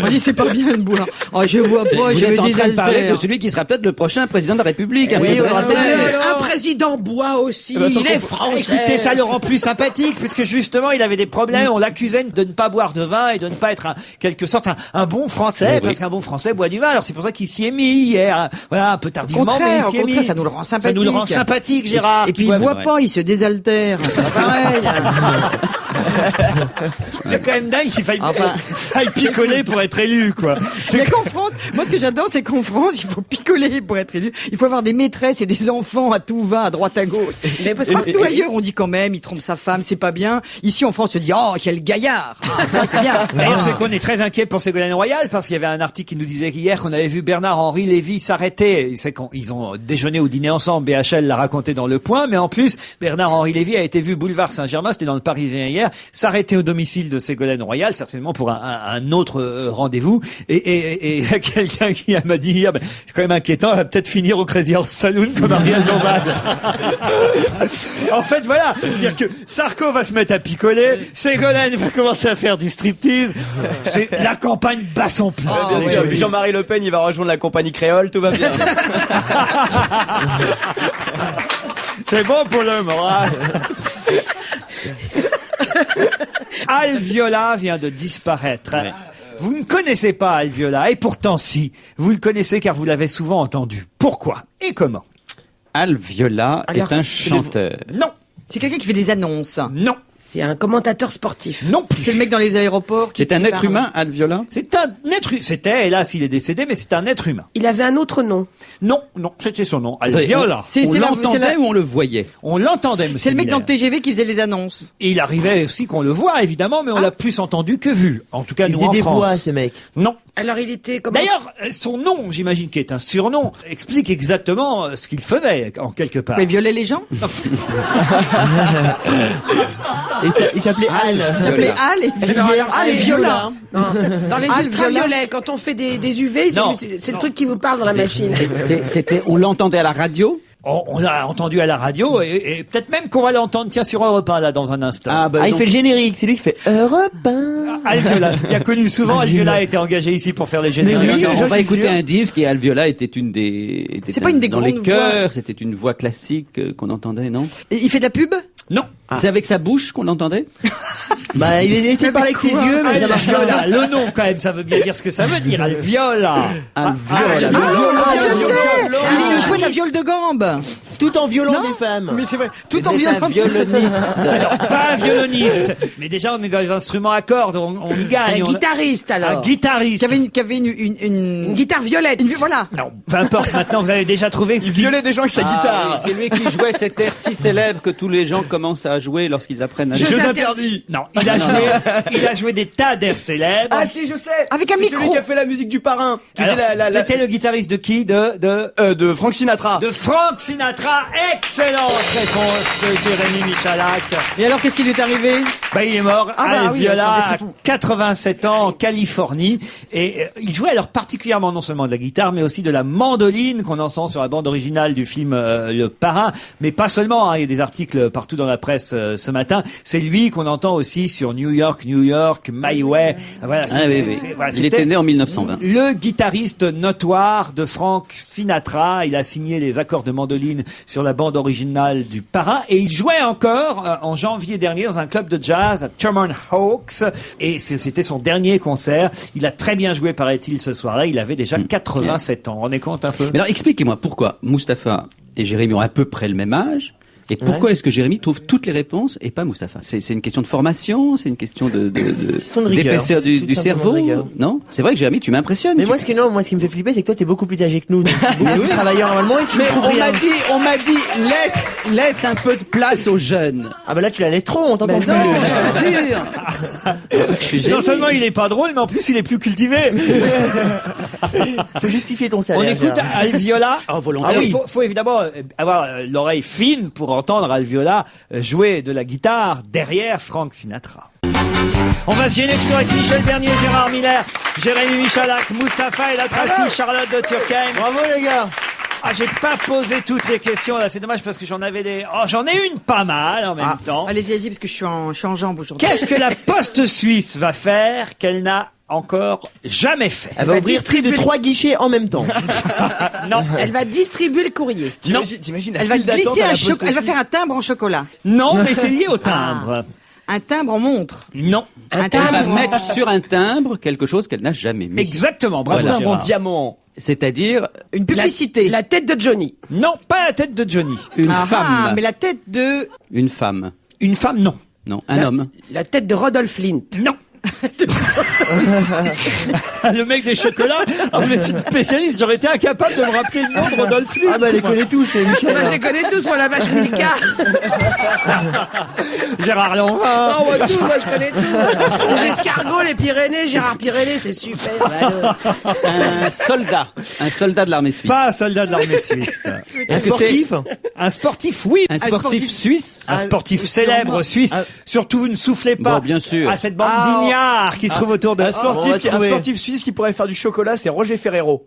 On dit c'est pas bien de boire. Oh, je bois pas, Vous je êtes me en train de parler de désaltère. celui qui sera peut-être le prochain président de la République. Oui, on aura peut-être- Un président boit aussi, il est français. Écoutez, ça le rend plus sympathique, puisque justement, il avait des problèmes. On l'accusait de ne pas boire de vin et de ne pas être quelque sorte un bon Français, parce qu'un bon Français boit du vin. Alors c'est pour ça qu'il s'y est mis hier. Voilà, un peu tardivement, mais il s'y est mis. Ça nous le rend Ça sympathique. nous le rend sympathique, Gérard. Et puis il boit pas, il se désaltère. C'est pas pareil. C'est quand même dingue qu'il faille, Enfin. faille picoler pour être élu, quoi. C'est qu'en France, moi ce que j'adore, c'est qu'en France, il faut picoler pour être élu. Il faut avoir des maîtresses et des enfants à tout va, à droite à gauche. Mais parce que Partout ailleurs, on dit quand même, il trompe sa femme, c'est pas bien. Ici, en France, on se dit, oh, quel gaillard. Ah, ça, c'est bien. D'ailleurs, c'est qu'on est très inquiet pour Ségolène Royal, parce qu'il y avait un article qui nous disait qu'hier qu'on avait vu Bernard-Henri Lévy s'arrêter. C'est qu'ils ont déjeuné ou dîné ensemble, BHL l'a raconté dans Le Point, mais en plus, Bernard-Henri Lévy a été vu boulevard Saint-Germain, c'était dans le Parisien hier, s'arrêter au domicile de Ségolène Royal, certainement pour un autre rendez-vous. Et il y a quelqu'un qui m'a dit hier, c'est quand même inquiétant, elle va peut-être finir au Crazy Horse Saloon comme Ariel Dombal. En fait, voilà, c'est-à-dire que Sarko va se mettre à picoler, Ségolène va commencer à faire du striptease. C'est la campagne bat son plein. Bien sûr, puis Jean-Marie Le Pen, il va rejoindre la compagnie créole, tout va bien. C'est bon pour le moral. Alviola vient de disparaître. Ouais. Vous ne connaissez pas Alviola, et pourtant si, vous le connaissez car vous l'avez souvent entendu. Pourquoi et comment? Alviola Alors, est un c'est chanteur. Non, C'est quelqu'un qui fait des annonces. Non. C'est un commentateur sportif. Non plus. C'est le mec dans les aéroports. C'est un être humain, Alviola? C'est un être humain. C'était, hélas, il est décédé, mais c'est un être humain. Il avait un autre nom. Non, c'était son nom. Alviola. On l'entendait ou on le voyait? On l'entendait, monsieur C'est le mec dans le Miller. TGV qui faisait les annonces. Et il arrivait aussi qu'on le voit, évidemment, mais on l'a plus entendu que vu. En tout cas, Il nous, faisait en des France. voix, ce mec. Non. Alors il était comment? D'ailleurs, son nom, j'imagine qu'il est un surnom, explique exactement ce qu'il faisait, en quelque part. Il violait les gens. Il s'appelait Al. Il s'appelait Al et c'est Viola. Non. Dans les Ah, le ultraviolets, quand on fait des UV, Non. c'est le truc qui vous parle dans la machine. C'était, on l'entendait à la radio? On l'a entendu à la radio et peut-être même qu'on va l'entendre, tiens, sur Europe 1, là, dans un instant. Il donc- fait le générique. C'est lui qui fait Europe 1. Alviola, c'est bien connu. Souvent, Alviola a été engagé ici pour faire les génériques. oui, on va suis écouter sûr. un disque et Alviola était une des. C'est pas une des dans les grandes chœurs, voix. c'était une voix classique qu'on entendait, non? Et il fait de la pub. Non. C'est avec sa bouche qu'on l'entendait? Bah, il essayé de parler avec ses yeux, mais ça marche Alviola, pas. le nom, quand même, ça veut bien dire ce que ça veut dire. Alviola. Alviola. Ah, je sais. Il jouait de la viole de gambe. Tout en violant des femmes. Mais c'est vrai. Tout en C'était un violant. violoniste. Alors, pas un violoniste. Mais déjà, on est dans les instruments à cordes, on y gagne. Un guitariste Un alors. guitariste. Qui avait Une guitare violette. voilà. Non, peu importe, maintenant, vous avez déjà trouvé ce Il qui... violait des gens avec sa guitare. Oui, c'est lui qui jouait cet air si célèbre que tous les gens commencent à jouer lorsqu'ils apprennent à Jeux jouer. interdits. Non, il a joué des tas d'airs célèbres. Ah si, je sais. Avec un C'est micro. celui qui a fait la musique du parrain. Qui Alors, faisait c'était le guitariste de qui? de Frank Sinatra. De Frank Sinatra. Excellente réponse de Jérémy Michalak. Et alors, qu'est-ce qui lui est arrivé? Il est mort Ah bah oui, Alviola à c'est tout. 87 ans en Californie et il jouait alors particulièrement non seulement de la guitare mais aussi de la mandoline qu'on entend sur la bande originale du film Le Parrain, mais pas seulement, hein, il y a des articles partout dans la presse ce matin. C'est lui qu'on entend aussi sur New York, My Way. Voilà, Ah, oui. voilà, Il c'était était né en 1920. le guitariste notoire de Frank Sinatra. Il a signé les accords de mandoline sur la bande originale du Parrain et il jouait encore en janvier dernier dans un club de jazz à Sherman Oaks et c'était son dernier concert. Il a très bien joué, paraît-il, ce soir-là. Il avait déjà 87 ans. On est compte un peu? Mais alors expliquez-moi pourquoi Mustapha et Jérémy ont à peu près le même âge. Et pourquoi est-ce que Jérémy trouve toutes les réponses et pas Mustapha? C'est une question de formation, c'est une question Question de rigueur. d'épaisseur du Tout simplement cerveau, de rigueur. non? C'est vrai que Jérémy, tu m'impressionnes. Mais Tu- moi, ce qui me fait flipper, c'est que toi, t'es beaucoup plus âgé que nous. Beaucoup plus travailleur normalement et tu Mais trouves on rien. m'a dit, laisse un peu de place aux jeunes. Ah bah là, tu la laisses trop, on t'entend Mais plus. non, bien sûr. Je suis Non gêné. seulement il est pas drôle, mais en plus il est plus cultivé. Faut justifier ton salaire. On écoute Gérard. Alviola. volontaire. Alors, faut évidemment avoir l'oreille fine pour entendre Alviola jouer de la guitare derrière Frank Sinatra. On va se gêner toujours avec Michel Bernier, Gérard Miller, Jérémy Michalak, Mustapha et la Tracy, Charlotte de Turckheim. Bravo les gars. J'ai pas posé toutes les questions là, c'est dommage parce que j'en avais des... j'en ai une pas mal en même temps. Allez-y, parce que je suis en jambes aujourd'hui. Qu'est-ce que la Poste suisse va faire qu'elle n'a encore jamais fait? Elle va ouvrir plus de 3 guichets en même temps. Non, Elle va distribuer le courrier. T'imagines la Elle va file d'attente glisser à la un Poste chocolat. Elle va suisse. faire un timbre en chocolat. non, mais c'est lié au timbre. Un timbre en montre. Non, Un Elle va timbre mettre sur un timbre quelque chose qu'elle n'a jamais mis. exactement, bravo Voilà. Un Gérard. diamant. C'est-à-dire Une publicité. La tête de Johnny. Non, pas la tête de Johnny. une Ah, femme. mais la tête de... Une femme. Une femme, non. Non, un homme. La tête de Rodolphe Flint. Non. Le mec des chocolats, vous êtes une spécialiste, j'aurais été incapable de me rappeler le nom de Rodolphe Flint. Ah bah, les connaît tous, Michel. Moi, je les connais tous, moi, la vache Milka. Gérard Lanvin. Oh, moi, tous, moi, je connais tous. Les escargots, les Pyrénées, Gérard Pyrénées, c'est super. Alors, Un soldat de l'armée suisse. Pas un soldat de l'armée suisse. Un Est-ce que c'est sportif. Un sportif, oui. un sportif suisse? Un sportif célèbre suisse. Surtout, vous ne soufflez pas Bon, bien sûr. à cette bande d'ignards qui se trouve autour de... Un sportif, Oh, un sportif suisse qui pourrait faire du chocolat, c'est Roger Ferrero.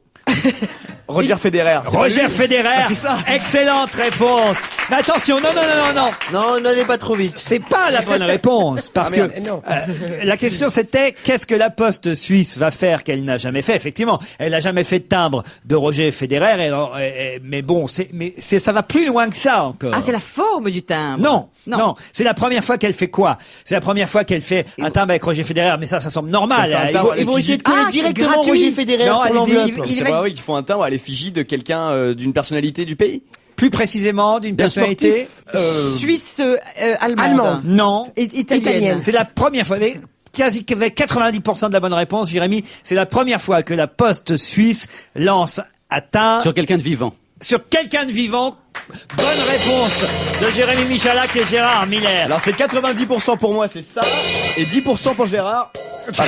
Roger Federer. c'est pas Roger lui Federer. c'est ça. Excellente réponse. Mais attention, non. Non, n'allez pas trop vite. C'est pas la bonne réponse parce merde. que la question c'était qu'est-ce que la Poste suisse va faire qu'elle n'a jamais fait. Effectivement, elle n'a jamais fait de timbre de Roger Federer. Mais bon, ça va plus loin que ça encore. Ah, c'est la forme du timbre. Non. C'est la première fois qu'elle fait quoi? C'est la première fois qu'elle fait un timbre avec Roger Federer. Mais ça semble normal. Elle fait un Ils timbre vont- à Ils vont essayer de coller Ah, directement gratuit. Roger Federer Non, sur allez-y, l'enveloppe. il C'est va- vrai, oui, qu'ils font un timbre à l'effigie de quelqu'un, d'une personnalité du pays. Plus précisément, d'une personnalité Suisse allemande. Non. Italienne. C'est la première fois. Quasi avec 90% de la bonne réponse, Jérémy. C'est la première fois que la Poste suisse lance à timbre Sur quelqu'un de vivant. sur quelqu'un de vivant. Bonne réponse de Jérémy Michalak et Gérard Miller. Alors c'est 90% pour moi, c'est ça, et 10% pour Gérard. C'est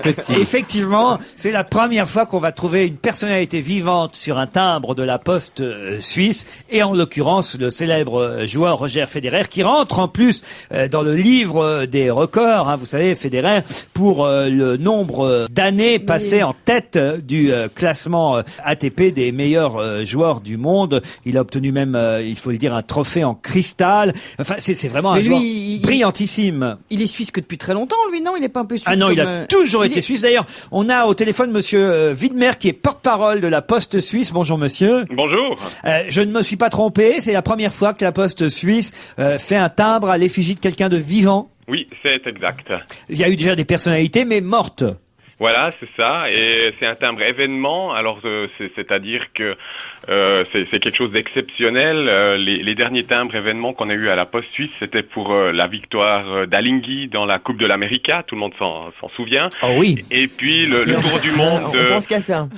petit. Effectivement, c'est la première fois qu'on va trouver une personnalité vivante sur un timbre de la Poste suisse, et en l'occurrence le célèbre joueur Roger Federer, qui rentre en plus dans le livre des records, hein, vous savez, Federer, pour le nombre d'années passées en tête du classement ATP des meilleurs joueur du monde. Il a obtenu même, il faut le dire, un trophée en cristal. Enfin, c'est vraiment un joueur brillantissime. Il est suisse que depuis très longtemps, lui, non? Il est pas un peu suisse? Ah non, il a toujours été suisse. D'ailleurs, on a au téléphone monsieur Widmer, qui est porte-parole de la Poste suisse. Bonjour monsieur. Bonjour. Je ne me suis pas trompé. C'est la première fois que la Poste suisse fait un timbre à l'effigie de quelqu'un de vivant. Oui, c'est exact. Il y a eu déjà des personnalités, mais mortes. Voilà, c'est ça, et c'est un timbre événement. Alors, c'est-à-dire que c'est quelque chose d'exceptionnel. Les derniers timbres événements qu'on a eu à la Poste suisse, c'était pour la victoire d'Alinghi dans la Coupe de l'América. Tout le monde s'en souvient. Oh oui. Et puis le tour du monde. On pense qu'à ça.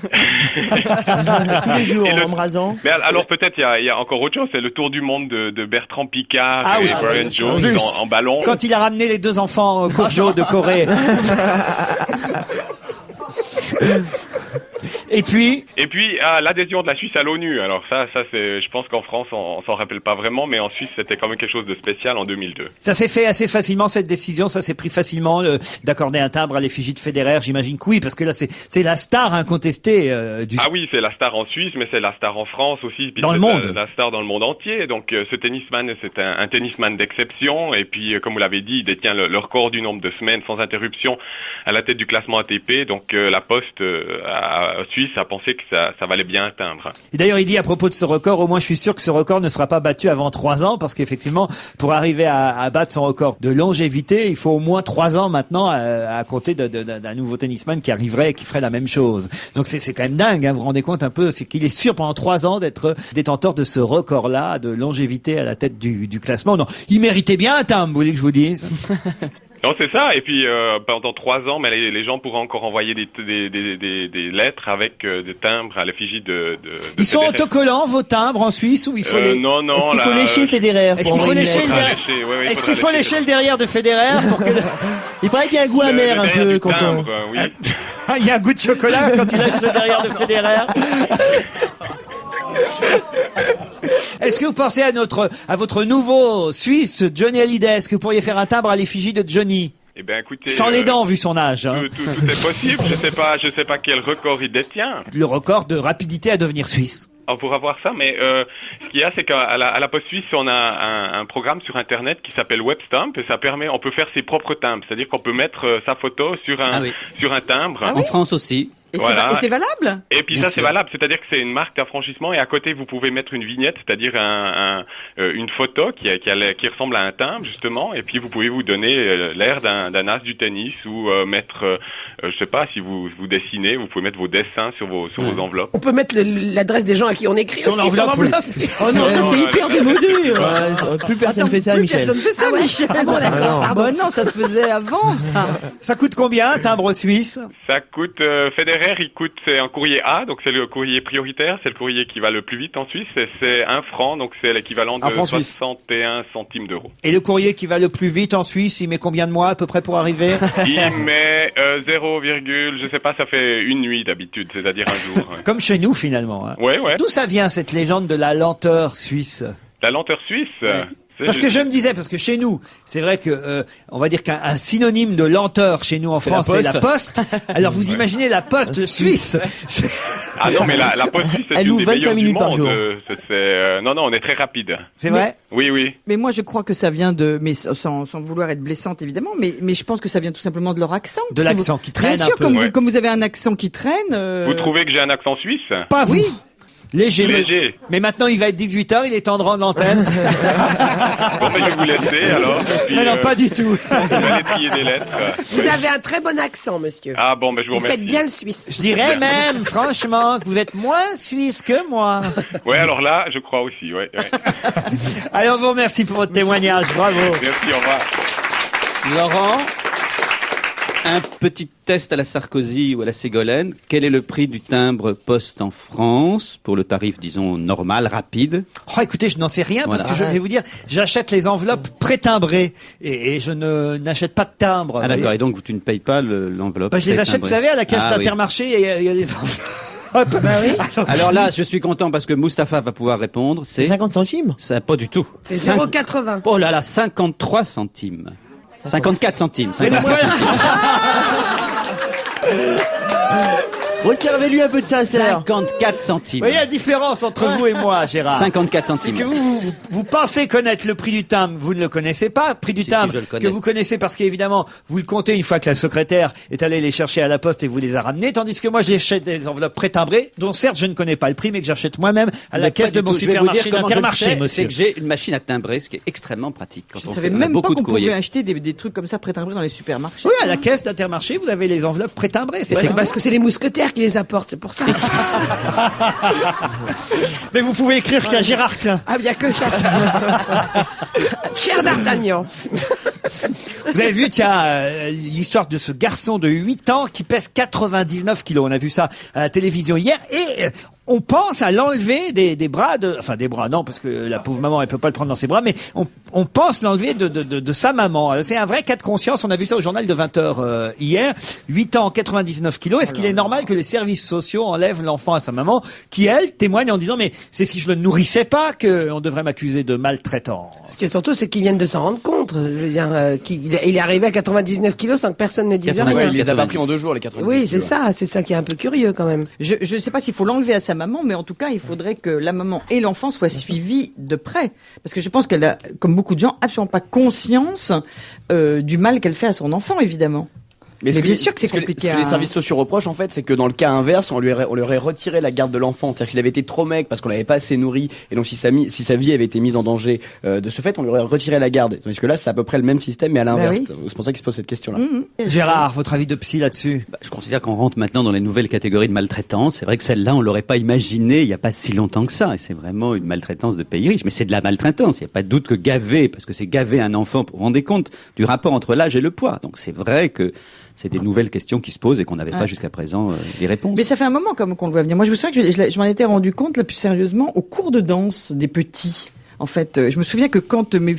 Tous les jours, en embrasant. Mais alors peut-être il y a encore autre chose. C'est le tour du monde de Bertrand Picard et Brian Jones en ballon. Quand il a ramené les deux enfants Courgeot de Corée. Et puis l'adhésion de la Suisse à l'ONU. Alors ça c'est, je pense qu'en France on s'en rappelle pas vraiment, mais en Suisse c'était quand même quelque chose de spécial en 2002. Ça s'est fait assez facilement, cette décision, ça s'est pris facilement d'accorder un timbre à l'effigie de Federer, j'imagine que oui, parce que là c'est la star incontestée du... Ah oui, c'est la star en Suisse, mais c'est la star en France aussi. Puis dans le monde. La star dans le monde entier. Donc ce tennisman, c'est un tennisman d'exception, et puis comme vous l'avez dit, il détient le record du nombre de semaines sans interruption à la tête du classement ATP. Donc la Poste Suisse a pensé que ça valait bien un timbre. Et d'ailleurs, il dit à propos de ce record, au moins je suis sûr que ce record ne sera pas battu avant 3 ans, parce qu'effectivement, pour arriver à battre son record de longévité, il faut au moins 3 ans maintenant à compter d'un nouveau tennisman qui arriverait et qui ferait la même chose. Donc c'est quand même dingue, hein, vous vous rendez compte un peu, c'est qu'il est sûr pendant 3 ans d'être détenteur de ce record-là, de longévité à la tête du classement. Non, il méritait bien un timbre, vous voulez que je vous dise? Non, c'est ça. Et puis pendant 3 ans, mais les gens pourront encore envoyer des lettres avec des timbres à l'effigie de Ils sont autocollants, vos timbres, en Suisse, ou il faut les... Non. Est-ce qu'il faut lécher Federer? Est-ce qu'il faut lécher le derrière? Est-ce qu'il faut lécher le derrière de Federer pour que... Il paraît qu'il y a un goût amer un peu quand on... Oui. Il y a un goût de chocolat quand il lèche le derrière de Federer. Est-ce que vous pensez à votre nouveau Suisse, Johnny Hallyday? Est-ce que vous pourriez faire un timbre à l'effigie de Johnny? Eh ben, écoutez, sans les dents, vu son âge. Hein. Tout est possible. Je sais pas quel record il détient. Le record de rapidité à devenir suisse. On pourra voir ça, mais ce qu'il y a, c'est qu'à la Poste Suisse, on a un programme sur Internet qui s'appelle WebStamp, et ça permet, on peut faire ses propres timbres, c'est-à-dire qu'on peut mettre sa photo sur un timbre. En France aussi. Et c'est valable? Et puis ça, c'est valable, c'est-à-dire que c'est une marque d'affranchissement, et à côté, vous pouvez mettre une vignette, c'est-à-dire une photo qui ressemble à un timbre, justement, et puis vous pouvez vous donner l'air d'un as du tennis, ou mettre, je sais pas, si vous dessinez, vous pouvez mettre vos dessins sur vos enveloppes. On peut mettre l'adresse des gens à qui on écrit sur aussi l'enveloppe. sur l'enveloppe. Oh non, ça c'est hyper démodé. Plus personne fait ça, Michel. Personne fait ça, Michel. Ah bon, d'accord. Pardon, non, ça se faisait avant, ça. Ça coûte combien, un timbre suisse? Ça coûte, Federer, c'est un courrier A, donc c'est le courrier prioritaire, c'est le courrier qui va le plus vite en Suisse, et c'est 1 franc, donc c'est l'équivalent de 61 centimes d'euros. Et le courrier qui va le plus vite en Suisse, il met combien de mois à peu près pour arriver? Il met 0, je sais pas, ça fait une nuit d'habitude, c'est-à-dire un jour. Comme chez nous finalement. Hein. Ouais. D'où ça vient cette légende de la lenteur suisse? La lenteur suisse? Ouais. Parce que je me disais, parce que chez nous, c'est vrai que on va dire qu'un synonyme de lenteur chez nous en France, c'est la Poste. Alors vous imaginez la Poste suisse? Ah non, mais la Poste suisse, c'est une des meilleures du monde. Non, on est très rapide. C'est vrai? Oui. Mais moi, je crois que ça vient mais sans vouloir être blessante évidemment, mais je pense que ça vient tout simplement de leur accent. De l'accent qui traîne bien sûr, un peu. Comme vous avez un accent qui traîne. Vous trouvez que j'ai un accent suisse? Pas vous. Oui. Léger. Mais maintenant, il va être 18h, il est temps de rendre l'antenne. Bon, mais je vais vous laisser, alors. Et puis, Mais non, pas du tout. Vous allez trier des lettres. Vous avez un très bon accent, monsieur. Ah bon, ben je vous Vous remercie. faites bien le suisse. Je dirais même, franchement, que vous êtes moins suisse que moi. Ouais, alors là, je crois aussi, ouais. Allez, on vous remercie pour votre témoignage. Bravo. Merci, au revoir. Laurent, un petit test à la Sarkozy ou à la Ségolène. Quel est le prix du timbre poste en France pour le tarif, disons, normal, rapide? Oh, écoutez, je n'en sais rien parce Voilà. que je vais vous dire, j'achète les enveloppes pré-timbrées et je n'achète pas de timbre. Ah d'accord, et donc tu ne payes pas l'enveloppe? Bah, je les achète, vous savez, à la caisse Ah, oui. d'Intermarché, il y a les enveloppes. Alors là, je suis content parce que Mustapha va pouvoir répondre. C'est 50 centimes? ça, pas du tout. C'est Cinq- 0,80. Oh là là, 53 centimes. 54 centimes. Mais la 54 Resservez-lui un peu de sincère. 54 centimes. Vous voyez la différence entre vous et moi, Gérard. 54 C'est centimes. que vous pensez connaître le prix du timbre, vous ne le connaissez pas. Prix du Si, timbre je le connais. que vous connaissez parce qu'évidemment, vous le comptez une fois que la secrétaire est allée les chercher à la poste et vous les a ramenés. Tandis que moi, j'achète des enveloppes pré-timbrées, dont certes je ne connais pas le prix, mais que j'achète moi-même à la Mais caisse pas de du mon tout. Je vais vous dire supermarché comment je le d'Intermarché, sais, monsieur. C'est que j'ai une machine à timbrer, ce qui est extrêmement pratique. Quand Je on ne savais fait, on a même pas beaucoup qu'on de courrier. pouvait acheter des trucs comme ça pré-timbrés dans les supermarchés. Oui, à la caisse d'Intermarché, vous avez les enveloppes pré-timbrées. C'est C'est ça. parce que c'est les mousquetaires qui les apportent, c'est pour ça. Mais vous pouvez écrire qu'à Gérard Klein. Ah, bien que ça. Cher d'Artagnan. Vous avez vu, tiens, l'histoire de ce garçon de 8 ans qui pèse 99 kilos. On a vu ça à la télévision hier et on pense à l'enlever des bras enfin des bras, non, parce que la pauvre maman, elle peut pas le prendre dans ses bras, mais on pense l'enlever de sa maman. C'est un vrai cas de conscience. On a vu ça au journal de 20h hier. 8 ans, 99 kilos. Est-ce qu'il est normal que les services sociaux enlèvent l'enfant à sa maman, qui elle témoigne en disant mais c'est si je le nourrissais pas qu'on devrait m'accuser de maltraitance. Ce qui est surtout, c'est qu'ils viennent de s'en rendre compte. Je veux dire, il est arrivé à 99 kilos sans que personne ne dise 90. rien. Il les a pas pris en 2 jours, les 90 Oui, c'est kilos. ça qui est un peu curieux quand même. Je ne sais pas s'il faut l'enlever à sa maman, mais en tout cas, il faudrait que la maman et l'enfant soient suivis de près. Parce que je pense qu'elle a, comme beaucoup de gens, absolument pas conscience du mal qu'elle fait à son enfant, évidemment. Mais ce bien sûr que c'est ce que compliqué Ce que les à- services sociaux reprochent, en fait, c'est que dans le cas inverse, on lui aurait retiré la garde de l'enfant. C'est-à-dire qu'il avait été trop maigre parce qu'on l'avait pas assez nourri, et donc si sa vie avait été mise en danger de ce fait, on lui aurait retiré la garde. Tandis que là, c'est à peu près le même système, mais à l'inverse. oui. C'est pour ça qu'il se pose cette question-là. Gérard, votre avis de psy là-dessus? Bah, je considère qu'on rentre maintenant dans les nouvelles catégories de maltraitance. C'est vrai que celle-là, on l'aurait pas imaginé il n'y a pas si longtemps que ça. Et c'est vraiment une maltraitance de pays riches. Mais c'est de la maltraitance. Il n'y a pas de doute que gaver, parce que c'est gaver un enfant, vous vous rendez compte du rapport entre l'âge et le poids. Donc c'est vrai que c'est des nouvelles questions qui se posent et qu'on n'avait pas jusqu'à présent les réponses. Mais ça fait un moment comme qu'on le voit venir. Moi, je me souviens que je m'en étais rendu compte, là, plus sérieusement, au cours de danse des petits. En fait, je me souviens que quand tous les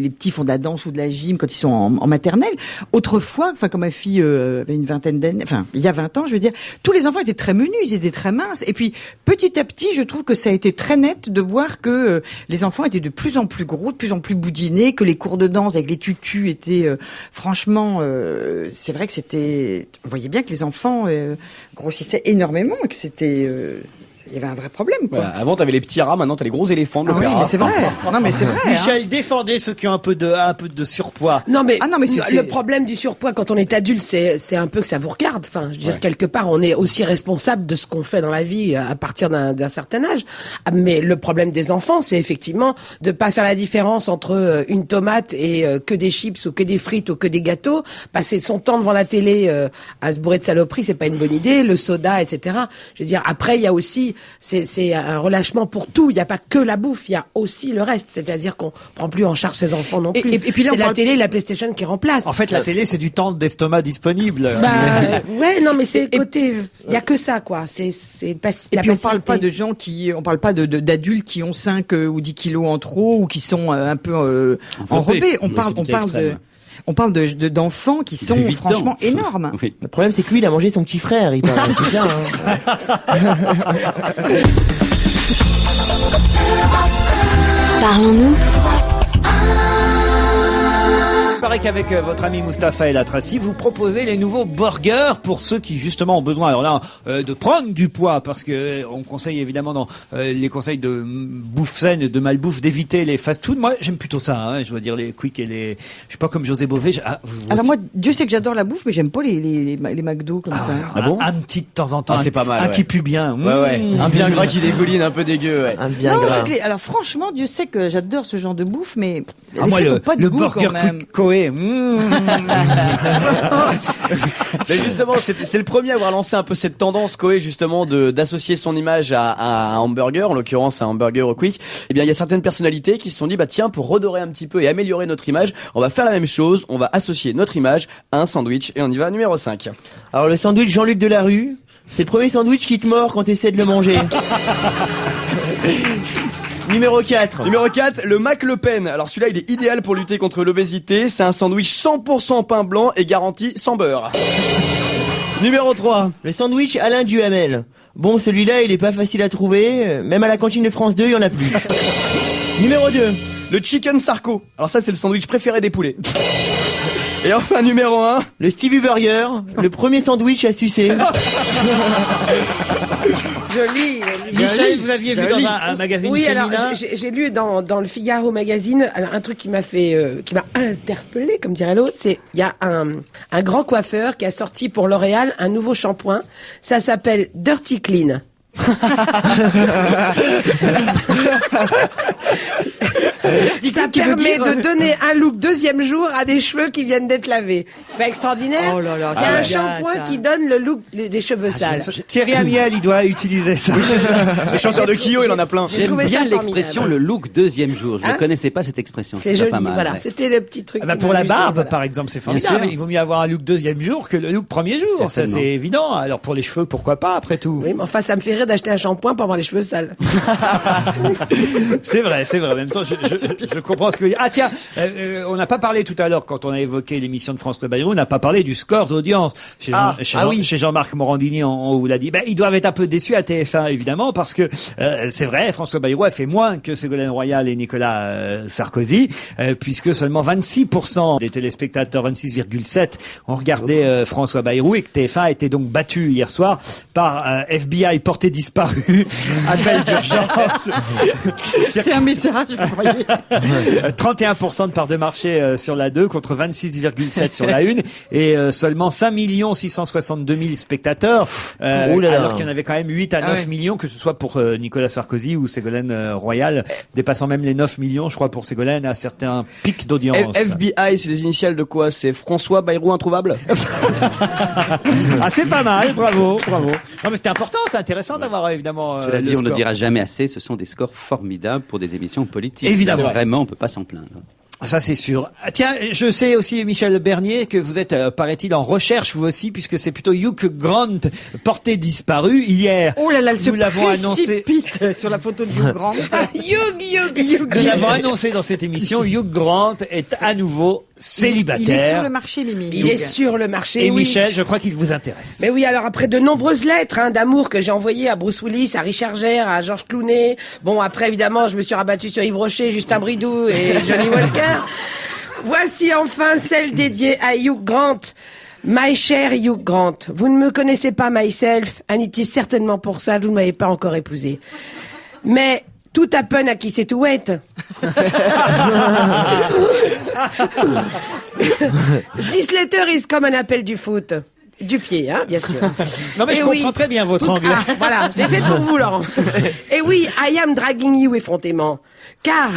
petits font de la danse ou de la gym, quand ils sont en maternelle, autrefois, enfin, quand ma fille avait une vingtaine d'années, enfin, il y a 20 ans, je veux dire, tous les enfants étaient très menus, ils étaient très minces. Et puis, petit à petit, je trouve que ça a été très net de voir que les enfants étaient de plus en plus gros, de plus en plus boudinés, que les cours de danse avec les tutus étaient, franchement, c'est vrai que c'était, on voyait bien que les enfants grossissaient énormément et que c'était, il y avait un vrai problème, quoi. Voilà. Avant, t'avais les petits rats, maintenant t'as les gros éléphants de Ah oui, l'opéra. mais c'est vrai. Non, mais c'est vrai. hein. Michel, défendez ceux qui ont un peu de surpoids. Non mais, Ah non, mais c'est- le problème du surpoids quand on est adulte, c'est un peu que ça vous regarde. Enfin, je veux dire, quelque part, on est aussi responsable de ce qu'on fait dans la vie à partir d'un certain âge. Mais le problème des enfants, c'est effectivement de pas faire la différence entre une tomate et que des chips ou que des frites ou que des gâteaux. Passer son temps devant la télé à se bourrer de saloperies, c'est pas une bonne idée. Le soda, etc. Je veux dire, après, il y a aussi, c'est un relâchement pour tout. Il n'y a pas que la bouffe, il y a aussi le reste. C'est-à-dire qu'on prend plus en charge ses enfants non Et- plus. et puis là, c'est on la parle- télé et la PlayStation qui remplacent. En fait, la télé, c'est du temps d'estomac disponible. Bah, ouais, non, mais c'est côté, il y a que ça, quoi. C'est Et la puis on parle passivité. pas de gens on parle pas d'adultes qui ont 5 ou 10 kilos en trop ou qui sont un peu enrobés. On Oui, parle, c'est du on parle extrême. on parle d'enfants qui sont 8 ans. franchement énormes. Oui. Le problème, c'est que lui, il a mangé son petit frère. Il parle. C'est ça, hein. Parlons-nous. paraît qu'avec votre ami Mustapha El Atrassi, vous proposez les nouveaux burgers pour ceux qui justement ont besoin, alors là, de prendre du poids, parce que on conseille évidemment dans les conseils de bouffe saine et de malbouffe d'éviter les fast-food. Moi, j'aime plutôt ça, hein, je dois dire, les quick et les... Je suis pas comme José Bové. Alors moi, Dieu sait que j'adore la bouffe, mais j'aime pas les McDo comme ça. Ah bon? Un petit de temps en temps. C'est pas mal. Un qui pue bien. Ouais. Un bien gras qui dégouline, un peu dégueu, ouais. Un bien Non, gras. alors franchement, Dieu sait que j'adore ce genre de bouffe, mais Moi, les frites ont pas de le goût, burger quand même. quick Coé. Mais justement, c'est le premier à avoir lancé un peu cette tendance, Koé, justement, d'associer son image à un hamburger, en l'occurrence à un hamburger quick. Eh bien, il y a certaines personnalités qui se sont dit, bah tiens, pour redorer un petit peu et améliorer notre image, on va faire la même chose, on va associer notre image à un sandwich, et on y va, numéro 5. Alors le sandwich Jean-Luc Delarue, c'est le premier sandwich qui te mord quand t'essaies de le manger. Numéro 4. Numéro 4, le Mac Le Pen. Alors celui-là, il est idéal pour lutter contre l'obésité. C'est un sandwich 100% pain blanc et garanti sans beurre. Numéro 3. Le sandwich Alain Duhamel. Bon, celui-là, il est pas facile à trouver. Même à la cantine de France 2, il y en a plus. Numéro 2. Le Chicken Sarko. Alors ça, c'est le sandwich préféré des poulets. Et enfin, numéro 1. Le Stevie Burger. Le premier sandwich à sucer. Joli. Michel, vous aviez vu dans un magazine Oui, féminin. alors j'ai lu dans le Figaro magazine alors, un truc qui m'a interpellé, comme dirait l'autre, c'est il y a un grand coiffeur qui a sorti pour L'Oréal un nouveau shampoing. Ça s'appelle Dirty Clean. Ça permet de donner un look deuxième jour à des cheveux qui viennent d'être lavés. C'est pas extraordinaire? Oh là là, c'est c'est un bien, shampoing ça. qui donne le look des cheveux sales. Thierry Amiel, il doit utiliser ça. Le chanteur de Kyo, il en a plein. J'ai J'aime trouvé bien ça l'expression formidable. le look deuxième jour. Je ne Hein connaissais pas cette expression. C'est Je trouve joli, pas mal, voilà. ouais. C'était le petit truc. Ah bah qui pour m'a la amusé, barbe, voilà. par exemple, c'est Bien formidable. sûr. Il vaut mieux avoir un look deuxième jour que le look premier jour. Ça, Certainement. c'est évident. Alors pour les cheveux, pourquoi pas, après tout. Oui, mais enfin, ça me fait rire d'acheter un shampoing pour avoir les cheveux sales. C'est vrai. En même temps, je comprends ce que... Ah tiens, on n'a pas parlé tout à l'heure, quand on a évoqué l'émission de France Le Bayrou, on n'a pas parlé du score d'audience. Chez Jean-Marc Morandini, on vous l'a dit. Ben, ils doivent être un peu déçus à TF1, évidemment, parce que c'est vrai, François Bayrou a fait moins que Ségolène Royal et Nicolas Sarkozy, puisque seulement 26% des téléspectateurs, 26,7, ont regardé François Bayrou, et que TF1 a été donc battu hier soir par FBI porté disparu, appel d'urgence. C'est un message, vous voyez. 31% de part de marché sur la 2 contre 26,7 sur la 1 et seulement 5 662 000 spectateurs Oh là là. alors qu'il y en avait quand même 8 à 9 millions, que ce soit pour Nicolas Sarkozy ou Ségolène Royal, dépassant même les 9 millions je crois pour Ségolène à certains pics d'audience. FBI, c'est les initiales de quoi? C'est François Bayrou introuvable? Ah, c'est pas mal, bravo. Non mais c'était important, c'est intéressant d'avoir évidemment Cela dit, le on ne score. dira jamais assez, ce sont des scores formidables pour des émissions politiques. Évidemment. Ça, vraiment, on peut pas s'en plaindre. Ça c'est sûr. Ah, tiens, je sais aussi, Michel Bernier, que vous êtes, paraît-il, en recherche vous aussi, puisque c'est plutôt Hugh Grant porté disparu hier. Oh là là, elle se nous l'avons annoncé. précipite sur la photo de Hugh Grant. Nous l'avons annoncé dans cette émission. Hugh Grant est à nouveau célibataire. Il est sur le marché, Mimi. Il est sur le marché. Et oui. Michel, je crois qu'il vous intéresse. Mais oui, alors après de nombreuses lettres d'amour que j'ai envoyées à Bruce Willis, à Richard Gere, à Georges Clooney. Bon, après évidemment, je me suis rabattue sur Yves Rocher, Justin Bridou et Johnny Walker. Voici enfin celle dédiée à Hugh Grant. My cher Hugh Grant, vous ne me connaissez pas myself, and it is certainement pour ça que vous ne m'avez pas encore épousé. Mais tout happen à qui c'est tout wet. This letter is comme un appel du foot. Du pied, hein, bien sûr. Non mais Et je oui. comprends très bien votre anglais. Ah, voilà, j'ai fait pour vous, Laurent. Et oui, I am dragging you effrontément. Car,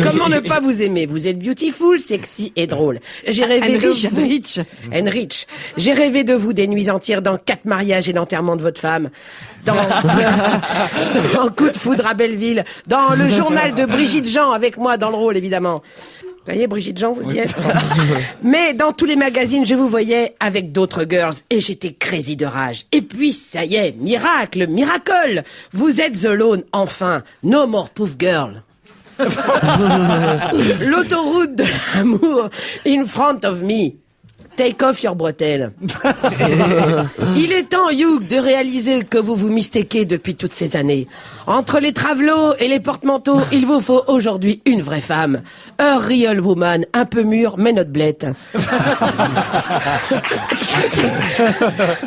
comment ne pas vous aimer? Vous êtes beautiful, sexy et drôle. J'ai rêvé de vous. And rich. J'ai rêvé de vous des nuits entières dans 4 mariages et l'enterrement de votre femme. Dans Coup de foudre à Belleville. Dans le journal de Brigitte Jean avec moi dans le rôle, évidemment. Vous voyez, Brigitte Jean, vous y êtes. Mais dans tous les magazines, je vous voyais avec d'autres girls et j'étais crazy de rage. Et puis, ça y est, miracle, miracle. Vous êtes alone, enfin. No more poof girl. L'autoroute de l'amour in front of me. take off your bretelles. Il est temps, Hugh, de réaliser que vous vous mistakez depuis toutes ces années. Entre les travelots et les porte-manteaux, il vous faut aujourd'hui une vraie femme. A real woman, un peu mûre, mais not blette.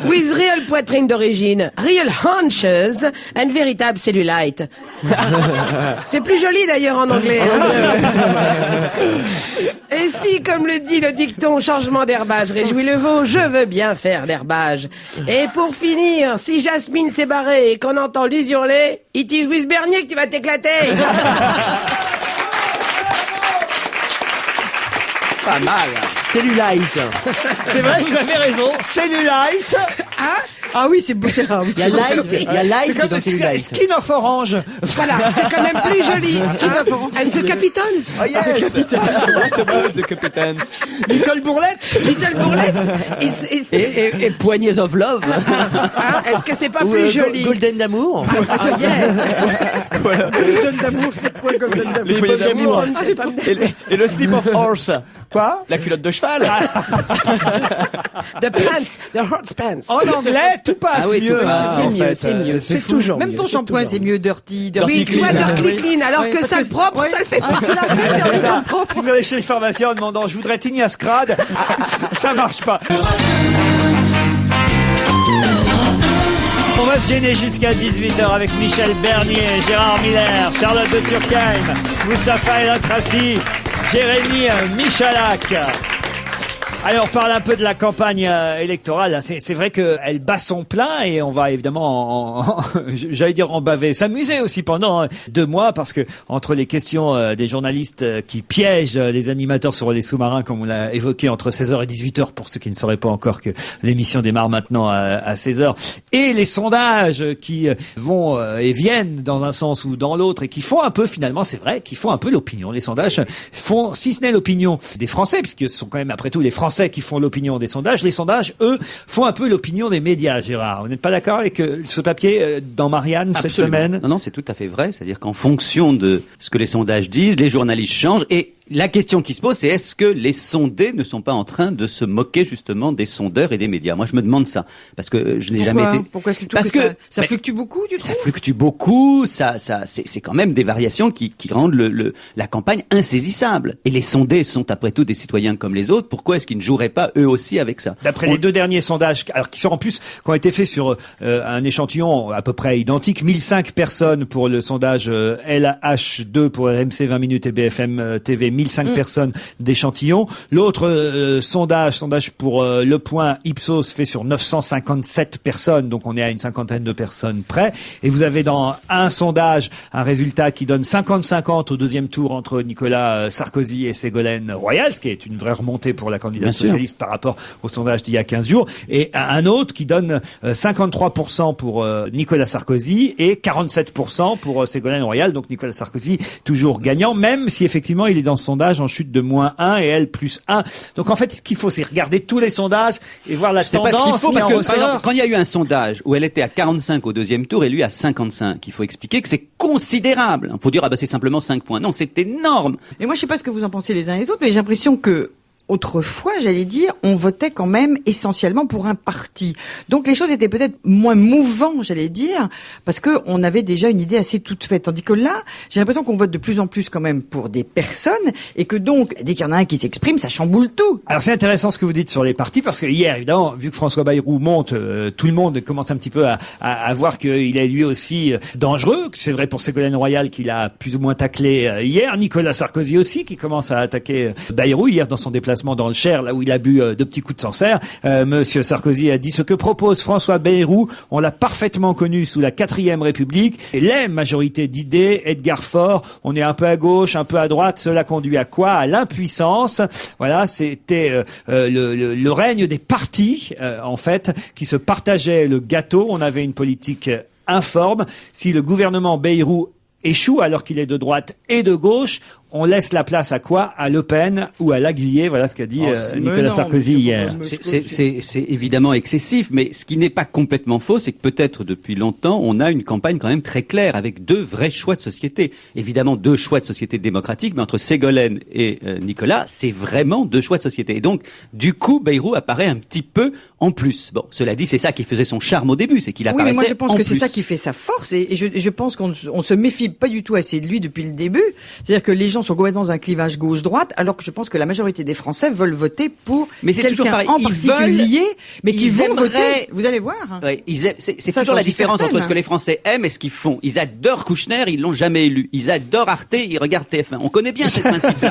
With real poitrine d'origine, real haunches and véritable cellulite. C'est plus joli d'ailleurs en anglais. Et si, comme le dit le dicton, changement d'herbage réjouit le veau, je veux bien faire l'herbage. Et pour finir, si Jasmine s'est barrée et qu'on entend Lise hurler, it is with Bernier que tu vas t'éclater. Pas mal. Cellulite. C'est vrai, vous avez raison. Cellulite. Ah oui, c'est beau, c'est rare. Il y a light C'est comme dans Cellulite. Skin of Orange. Voilà, c'est quand même plus joli. And the Capitans. Oh yes. The Capitans. Little Bourlette. Little Bourlette. Et Poignées of Love. Est-ce que c'est pas Ou, plus joli? Golden d'amour. Ah, yes. Les zones d'amour, c'est quoi comme zone d'amour? Les poignées d'amour. Et le slip of horse. Quoi? La culotte de cheval. The pants, the hot pants. En anglais, tout passe oui, tout mieux. passe. C'est en mieux, fait. c'est mieux, c'est fou. toujours Même mieux, ton c'est shampoing, toujours c'est mieux dirty. Oui, tu vois, dirty clean, alors Oui, que parce ça que- propre, oui. ça le fait pas. Si vous allez chez le pharmacien en demandant je voudrais Tignas Crade, ça marche pas. On va se gêner jusqu'à 18h avec Michel Bernier, Gérard Miller, Charlotte de Turckheim, Mustapha El Atrassi, Jérémy Michalak. Allez, on parle un peu de la campagne électorale. C'est vrai qu'elle bat son plein et on va évidemment, j'allais dire en baver, s'amuser aussi pendant 2 mois parce que entre les questions des journalistes qui piègent les animateurs sur les sous-marins, comme on l'a évoqué, entre 16h et 18h, pour ceux qui ne sauraient pas encore que l'émission démarre maintenant à 16h, et les sondages qui vont et viennent dans un sens ou dans l'autre et qui font un peu, finalement, c'est vrai, qui font un peu l'opinion. Les sondages font, si ce n'est l'opinion des Français, puisque ce sont quand même après tout les Français qui font l'opinion des sondages. Les sondages, eux, font un peu l'opinion des médias, Gérard. Vous n'êtes pas d'accord avec ce papier dans Marianne cette Absolument. semaine? Non, c'est tout à fait vrai. C'est-à-dire qu'en fonction de ce que les sondages disent, les journalistes changent. Et la question qui se pose, c'est est-ce que les sondés ne sont pas en train de se moquer justement des sondeurs et des médias? Moi, je me demande ça. Parce que je n'ai jamais été... Pourquoi est-ce que tu trouves Parce que que ça mais- fluctue beaucoup, tu Ça trouves? fluctue beaucoup, c'est quand même des variations qui rendent la campagne insaisissable. Et les sondés sont après tout des citoyens comme les autres. Pourquoi est-ce qu'ils ne joueraient pas eux aussi avec ça? D'après les 2 derniers sondages, alors qui sont en plus, qui ont été faits sur un échantillon à peu près identique, 1005 personnes pour le sondage LH2 pour RMC 20 minutes et BFM TV, 1005 personnes d'échantillon. L'autre sondage pour Le Point Ipsos fait sur 957 personnes, donc on est à une cinquantaine de personnes près. Et vous avez dans un sondage un résultat qui donne 50-50 au deuxième tour entre Nicolas Sarkozy et Ségolène Royal, ce qui est une vraie remontée pour la candidate Bien sûr. socialiste par rapport au sondage d'il y a 15 jours, et un autre qui donne 53% pour Nicolas Sarkozy et 47% pour Ségolène Royal. Donc Nicolas Sarkozy toujours gagnant, même si effectivement il est dans ce sondage en chute de -1 et elle +1. Donc en fait, ce qu'il faut, c'est regarder tous les sondages et voir la C'est pas tendance ce qu'il faut, qui parce en que, ressort. par exemple, quand il y a eu un sondage où elle était à 45 au deuxième tour et lui à 55, il faut expliquer que c'est considérable. Il faut dire, c'est simplement 5 points. Non, c'est énorme. Et moi, je sais pas ce que vous en pensez les uns et les autres, mais j'ai l'impression que autrefois, j'allais dire, on votait quand même essentiellement pour un parti. Donc les choses étaient peut-être moins mouvantes, j'allais dire, parce que on avait déjà une idée assez toute faite. Tandis que là, j'ai l'impression qu'on vote de plus en plus quand même pour des personnes, et que donc, dès qu'il y en a un qui s'exprime, ça chamboule tout. Alors c'est intéressant ce que vous dites sur les partis, parce que hier, évidemment, vu que François Bayrou monte, tout le monde commence un petit peu à voir qu'il est lui aussi dangereux. C'est vrai pour Ségolène Royal qu'il a plus ou moins taclé hier. Nicolas Sarkozy aussi, qui commence à attaquer Bayrou hier dans son déplacement dans le Cher, là où il a bu 2 petits coups de Sancerre. Monsieur Sarkozy a dit: ce que propose François Bayrou, on l'a parfaitement connu sous la 4e République. Et les majorités d'idées, Edgar Faure, on est un peu à gauche, un peu à droite, cela conduit à quoi? À l'impuissance. Voilà, c'était le règne des partis, en fait, qui se partageaient le gâteau. On avait une politique informe. Si le gouvernement Bayrou échoue alors qu'il est de droite et de gauche, on laisse la place à quoi? À Le Pen ou à Laguiller? Voilà ce qu'a dit Nicolas Sarkozy hier. C'est évidemment excessif, mais ce qui n'est pas complètement faux, c'est que peut-être depuis longtemps, on a une campagne quand même très claire, avec deux vrais choix de société. Évidemment, deux choix de société démocratique, mais entre Ségolène et Nicolas, c'est vraiment deux choix de société. Et donc, du coup, Bayrou apparaît un petit peu en plus. Bon, cela dit, c'est ça qui faisait son charme au début, c'est qu'il apparaissait en plus. Oui, mais moi je pense que c'est ça qui fait sa force, et je pense qu'on se méfie pas du tout assez de lui depuis le début. C'est-à-dire que les gens sont complètement dans un clivage gauche-droite, alors que je pense que la majorité des Français veulent voter pour quelqu'un en particulier, mais qui vont voter. Vous allez voir. Ouais, c'est toujours la différence entre ce que les Français aiment et ce qu'ils font. Ils adorent Kouchner, ils l'ont jamais élu. Ils adorent Arte, ils regardent TF1. On connaît bien ce principe-là.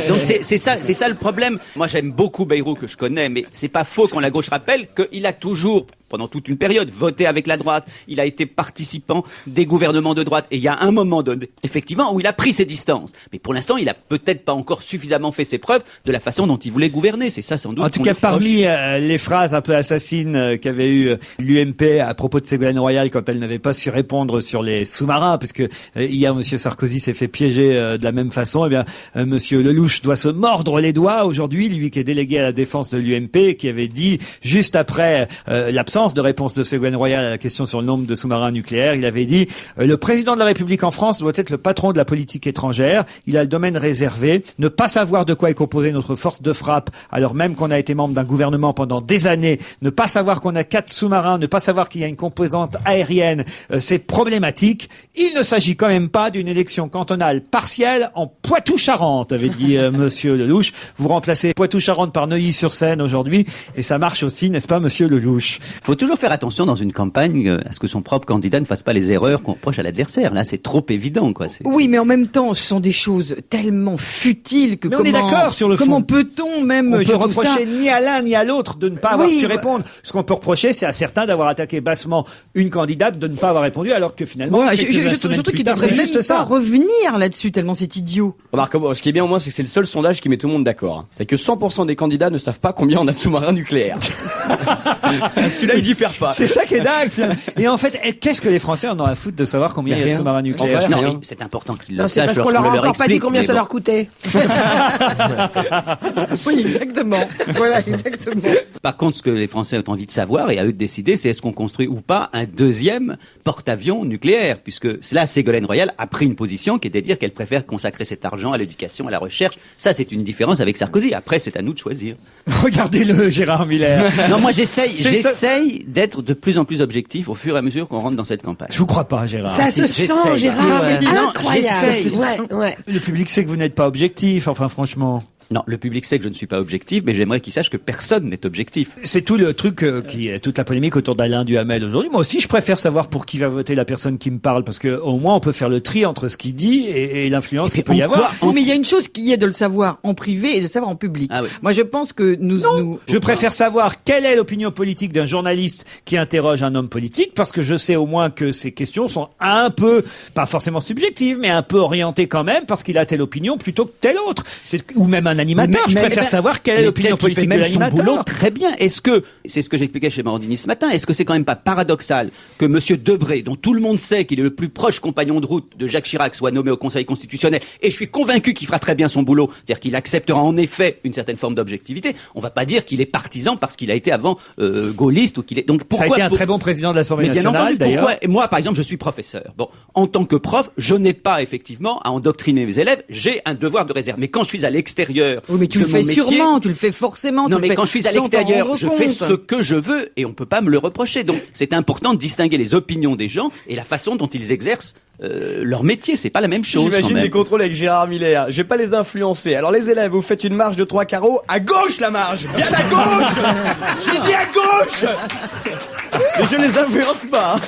Donc c'est ça le problème. Moi j'aime beaucoup Bayrou que je connais, mais c'est pas faux quand la gauche rappelle qu'il a toujours, pendant toute une période, voté avec la droite. Il a été participant des gouvernements de droite. Et il y a un moment donné, effectivement, où il a pris ses distances. Mais pour l'instant, il a peut-être pas encore suffisamment fait ses preuves de la façon dont il voulait gouverner. C'est ça, sans doute. En tout cas, parmi les phrases un peu assassines qu'avait eu l'UMP à propos de Ségolène Royal quand elle n'avait pas su répondre sur les sous-marins, puisque hier, monsieur Sarkozy s'est fait piéger de la même façon, eh bien, monsieur Lelouch doit se mordre les doigts aujourd'hui, lui qui est délégué à la défense de l'UMP, qui avait dit, juste après l'absence de réponse de Ségolène Royal à la question sur le nombre de sous-marins nucléaires, il avait dit le président de la République en France doit être le patron de la politique étrangère, il a le domaine réservé, ne pas savoir de quoi est composée notre force de frappe alors même qu'on a été membre d'un gouvernement pendant des années, ne pas savoir qu'on a 4 sous-marins, ne pas savoir qu'il y a une composante aérienne, c'est problématique. Il ne s'agit quand même pas d'une élection cantonale partielle en Poitou-Charentes, avait dit monsieur Lelouch. Vous remplacez Poitou-Charentes par Neuilly-sur-Seine aujourd'hui et ça marche aussi, n'est-ce pas monsieur Lelouch? Faut toujours faire attention dans une campagne à ce que son propre candidat ne fasse pas les erreurs qu'on reproche à l'adversaire. Là, c'est trop évident, quoi. Oui, mais en même temps, ce sont des choses tellement futiles que on est d'accord sur le fond. Comment peut-on même... On peut reprocher ni à l'un ni à l'autre de ne pas avoir su répondre. Ce qu'on peut reprocher, c'est à certains d'avoir attaqué bassement une candidate de ne pas avoir répondu, alors que finalement... Voilà, je trouve qu'il devrait même pas revenir là-dessus, tellement c'est idiot. Remarque, ce qui est bien au moins, c'est que c'est le seul sondage qui met tout le monde d'accord. C'est que 100% des candidats ne savent pas combien on a de sous-marins nucléaires. Celui-là, il diffère pas. C'est ça qui est dingue. Et en fait, qu'est-ce que les Français en ont à foutre de savoir combien il y a de sous-marins nucléaires? Non, mais c'est important qu'ils le sachent. C'est parce qu'on leur a encore pas dit combien ça leur coûtait. Oui, exactement. Voilà, exactement. Par contre, ce que les Français ont envie de savoir, et à eux de décider, c'est est-ce qu'on construit ou pas un deuxième porte-avions nucléaire, puisque là, Ségolène Royal a pris une position qui est de dire qu'elle préfère consacrer cet argent à l'éducation, à la recherche. Ça, c'est une différence avec Sarkozy. Après, c'est à nous de choisir. Regardez-le, Gérard Miller. Non, moi, j'essaye d'être de plus en plus objectif au fur et à mesure qu'on rentre dans cette campagne. Je vous crois pas, Gérard. Ça se sent, Gérard, c'est incroyable. Ouais. Le public sait que vous n'êtes pas objectif, enfin franchement. Non, le public sait que je ne suis pas objectif, mais j'aimerais qu'il sache que personne n'est objectif. C'est tout le truc qui est toute la polémique autour d'Alain Duhamel aujourd'hui. Moi aussi, je préfère savoir pour qui va voter la personne qui me parle, parce que au moins on peut faire le tri entre ce qu'il dit et l'influence qu'il peut y avoir. Oui, mais il y a une chose qui est de le savoir en privé et de le savoir en public. Ah oui. Moi, je pense que je préfère savoir quelle est l'opinion politique d'un journaliste qui interroge un homme politique, parce que je sais au moins que ces questions sont un peu, pas forcément subjectives, mais un peu orientées quand même, parce qu'il a telle opinion plutôt que telle autre. Ou même un animateur. Je préfère savoir quelle est l'opinion politique de l'animateur. Très bien. Est-ce que, c'est ce que j'expliquais chez Morandini ce matin, est-ce que c'est quand même pas paradoxal que monsieur Debré, dont tout le monde sait qu'il est le plus proche compagnon de route de Jacques Chirac, soit nommé au Conseil constitutionnel, et je suis convaincu qu'il fera très bien son boulot, c'est-à-dire qu'il acceptera en effet une certaine forme d'objectivité. On va pas dire qu'il est partisan parce qu'il a été avant gaulliste ou qu'il est. Donc pourquoi, ça a été un très bon président de l'Assemblée nationale, d'ailleurs. Moi, par exemple, je suis professeur. Bon, en tant que prof, je n'ai pas effectivement à endoctriner mes élèves. J'ai un devoir de réserve. Mais quand je suis à l'extérieur, oui, mais tu le fais sûrement, tu le fais forcément. Non, mais quand je suis à l'extérieur, je fais ce que je veux et on peut pas me le reprocher. Donc, c'est important de distinguer les opinions des gens et la façon dont ils exercent leur métier. C'est pas la même chose. J'imagine les contrôles avec Gérard Miller. Je vais pas les influencer. Alors les élèves, vous faites une marche de 3 carreaux. À gauche la marche. Bien à gauche. J'ai dit à gauche. Et je les influence pas.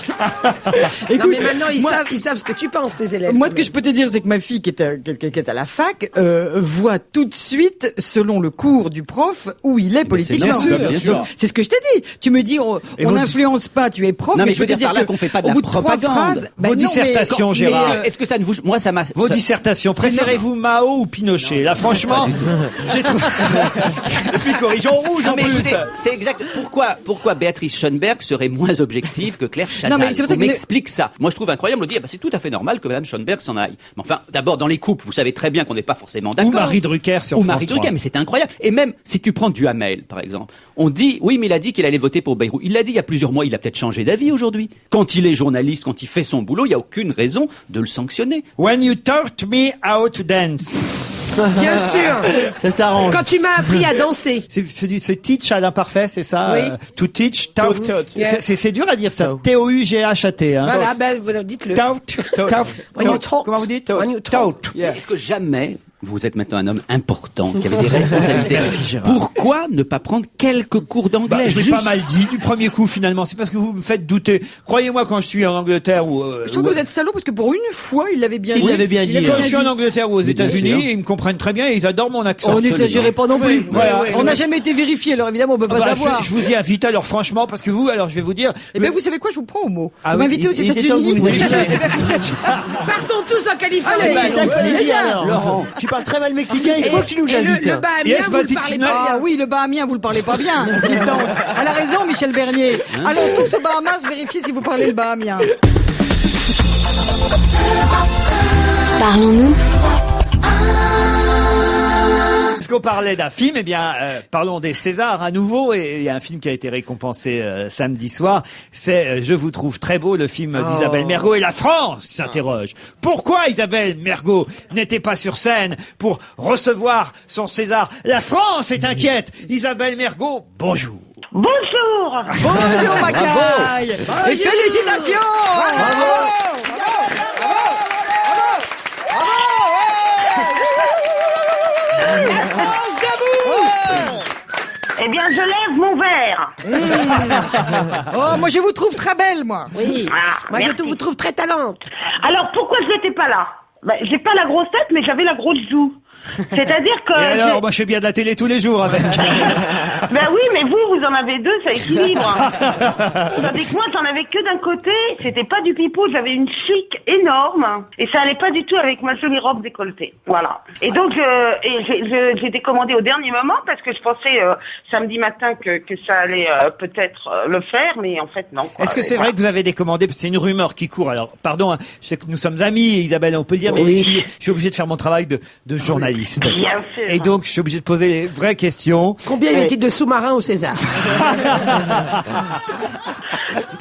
Écoute, non, mais maintenant ils savent ce que tu penses, tes élèves. Moi, ce que je peux te dire, c'est que ma fille qui est à la fac voit tout de suite, selon le cours du prof, où il est politiquement. Bien sûr. C'est ce que je t'ai dit. Tu me dis, on n'influence pas. Tu es prof. Non, mais je veux dire par là qu'on fait pas de la propagande. Vos dissertations, Gérard. Est-ce que ça ne vous, moi, ça m'a. Vos dissertations. Préférez-vous Mao ou Pinochet? Là, franchement, j'ai trouvé. Et puis corrigeons rouge en plus. C'est exact. Pourquoi Béatrice Schoenberg serait moins objective que Claire Chazal. Non, mais c'est pour ça On que m'explique ça. Moi, je trouve incroyable de dire, c'est tout à fait normal que Madame Schoenberg s'en aille. Mais enfin, d'abord, dans les couples, vous savez très bien qu'on n'est pas forcément d'accord. Ou Marie Drucker sur Ou France Marie 3. Drucker, mais c'est incroyable. Et même, si tu prends Duhamel, par exemple, on dit, oui, mais il a dit qu'il allait voter pour Bayrou. Il l'a dit il y a plusieurs mois, il a peut-être changé d'avis aujourd'hui. Quand il est journaliste, quand il fait son boulot, il n'y a aucune raison de le sanctionner. When you taught me how to dance. Bien sûr. Ça s'arrange. Quand tu m'as appris à danser. C'est teach à l'imparfait, c'est ça? Oui. To teach, taught. Yeah. C'est dur à dire ça. T-O-U-G-H-A-T. Hein. Voilà, ben, dites-le. Taught. When you talk. Comment vous dites? When you Taught. Est-ce que jamais, vous êtes maintenant un homme important, qui avait des responsabilités. Merci, Gérard. Pourquoi ne pas prendre quelques cours d'anglais? Je l'ai Juste. pas mal dit du premier coup finalement. C'est parce que vous me faites douter. Croyez-moi, quand je suis en Angleterre ou Je trouve que vous êtes salaud parce que pour une fois, il l'avait bien Il dit. l'avait bien dit. quand je suis en Angleterre ou aux Mais bien États-Unis, sûr. ils me comprennent très bien et ils adorent mon accent. On n'exagérait pas non plus. Oui, voilà. On n'a jamais été vérifié, alors évidemment, on peut pas Ah bah, savoir. je vous y invite alors franchement parce que vous, alors je vais vous dire. Eh bien, vous savez quoi, je vous prends au mot. Ah Vous oui, m'invitez aux il était temps que États-Unis. vous nous Eh invitiez. bien, vous êtes- Partons tous en Californie. Allez, Bah, ça, donc, je l'ai c'est dit bien. alors. Laurent. Tu parles très mal mexicain, il faut que tu nous Et invites. le bahamien, Yes, vous but le it's parlez not- pas Ah bien. oui, le bahamien, vous le parlez pas bien. Dites donc. Elle a raison, Michel Bernier. Allons tous au Bahamas vérifier si vous parlez le bahamien. Parlons-nous. Puisqu'on parlait d'un film, eh bien, parlons des Césars à nouveau. Et il y a un film qui a été récompensé samedi soir. C'est Je vous trouve très beau, le film d'Isabelle Mergo. Et la France s'interroge. Pourquoi Isabelle Mergo n'était pas sur scène pour recevoir son César? La France est inquiète. Isabelle Mergo, bonjour. Bonjour. Bonjour, Macaille. Et félicitations. Eh bien, je lève mon verre. Oh, moi, je vous trouve très belle, moi. Oui. Ah, Moi, je merci. vous trouve très talente. Alors, pourquoi je n'étais pas là? J'ai pas la grosse tête, mais j'avais la grosse joue. C'est-à-dire que... Et alors, moi, je fais bien de la télé tous les jours avec. Ben oui, mais vous en avez deux, ça équilibre. Tandis que moi, j'en avais que d'un côté, c'était pas du pipeau, j'avais une chic énorme, et ça allait pas du tout avec ma jolie robe décolletée. Voilà. Et donc, j'étais commandée au dernier moment, parce que je pensais samedi matin que ça allait peut-être le faire, mais en fait, non. quoi. Est-ce que c'est Et vrai que vous avez décommandé? C'est une rumeur qui court. Alors, pardon, hein, je sais que nous sommes amis, Isabelle, on peut le dire, mais Oui. je suis obligé de faire mon travail de journaliste. Bien sûr. Et donc, je suis obligé de poser les vraies questions. Combien y avait-il de sous-marins au César?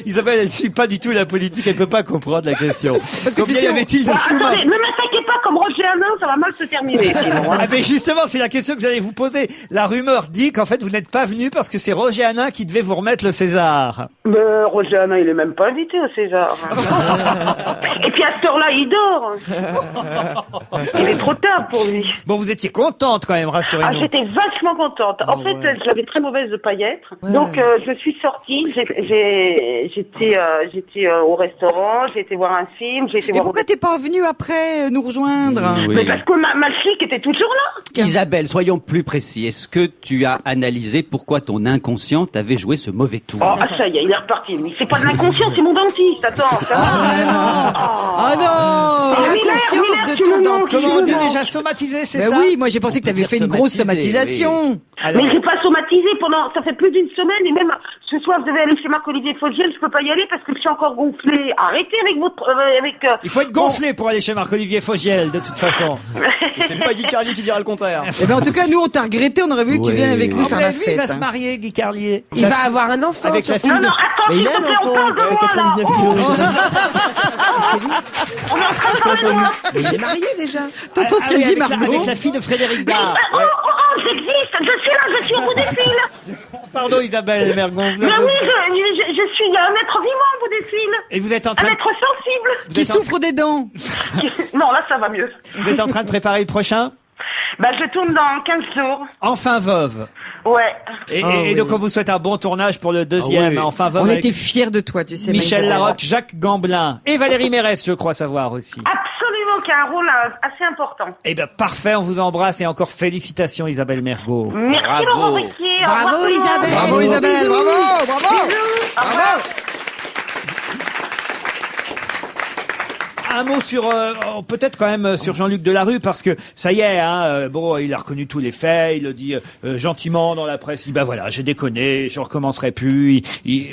Isabelle, elle suit pas du tout la politique, elle peut pas comprendre la question. que tu Combien y sais, avait-il de Bon, sous-marins? attendez, ne m'attaquez pas comme Roger Hanin, ça va mal se terminer. Sinon, hein. Ah mais justement, c'est la question que j'allais vous poser. La rumeur dit qu'en fait, vous n'êtes pas venu parce que c'est Roger Hanin qui devait vous remettre le César. Mais Roger Hanin, il est même pas invité au César. Et puis à cette heure-là, il dort. Il est trop tard pour lui. Bon, vous étiez contente quand même, Ah, rassurez-nous. j'étais vachement contente. En fait, j'avais très mauvaise de paillettes. Donc, je suis sortie. J'étais au restaurant. J'ai été voir un film. J'ai été Et voir. pourquoi t'es pas venu après nous rejoindre? Oui. Mais parce que ma flic était toujours là. Isabelle, soyons plus précis. Est-ce que tu as analysé pourquoi ton inconscient t'avait joué ce mauvais tour? Oh, ça y est, il est reparti. Mais c'est pas de l'inconscient, c'est mon dentiste. Attends, ça va. Ah non. C'est Miller, l'inconscience de tu ton me manques. dentiste. Comment on dit déjà somatisé, c'est Ben ça? oui, moi j'ai pensé que t'avais dire fait une grosse somatiser, somatisation. Alors, Mais j'ai pas somatisé pendant, ça fait plus d'une semaine, et même ce soir, je devais aller chez Marc-Olivier Fogiel, je peux pas y aller parce que je suis encore gonflée. Arrêtez avec votre, il faut être gonflé pour aller chez Marc-Olivier Fogiel, de toute façon. C'est pas Guy Carlier qui dira le contraire. Eh ben en tout cas, nous on t'a regretté, on aurait voulu que tu Oui. viennes avec nous Vous faire la avez vu, il fête. va se marier, Guy Carlier. Il va avoir un enfant. Avec la surtout. fille Non, de... non, attends, Mais s'il il a te un plaît, on enfant, parle de moi, là. 99 kilos. On est en train de parler de moi. Mais il est marié déjà. Tonton Ah oui, Sergi avec, Margot. avec la fille de Frédéric Dard. Oh, j'existe, je suis là, je suis au bout des fils. Pardon Isabelle Mergon. Vous Mais avez- oui, je suis un être vivant au bout des fils. Et vous êtes en Un train de... être sensible. Qui souffre des dents. Non, là, ça va mieux. Vous êtes en train de préparer le prochain? Je tourne dans 15 jours. Enfin veuve. Ouais. Et donc on vous souhaite un bon tournage pour le deuxième. Ah oui. Enfin veuve On avec était fiers de toi, tu sais. Michel Maïsa. Larocque, Jacques Gamblin et Valérie Mérès, je crois savoir aussi. Absolument, qui a un rôle assez important. Eh ben parfait, on vous embrasse et encore félicitations Isabelle Mergo. Merci Bravo. Laurent Ruquier. Au Bravo, revoir, tout le monde. Isabelle. Bravo Isabelle, Bisous. bravo, bravo. Bisous. Au revoir. Un mot sur peut-être quand même sur Jean-Luc Delarue, parce que ça y est, bon, il a reconnu tous les faits, il le dit gentiment dans la presse. Il dit bah voilà, j'ai déconné, je recommencerai plus.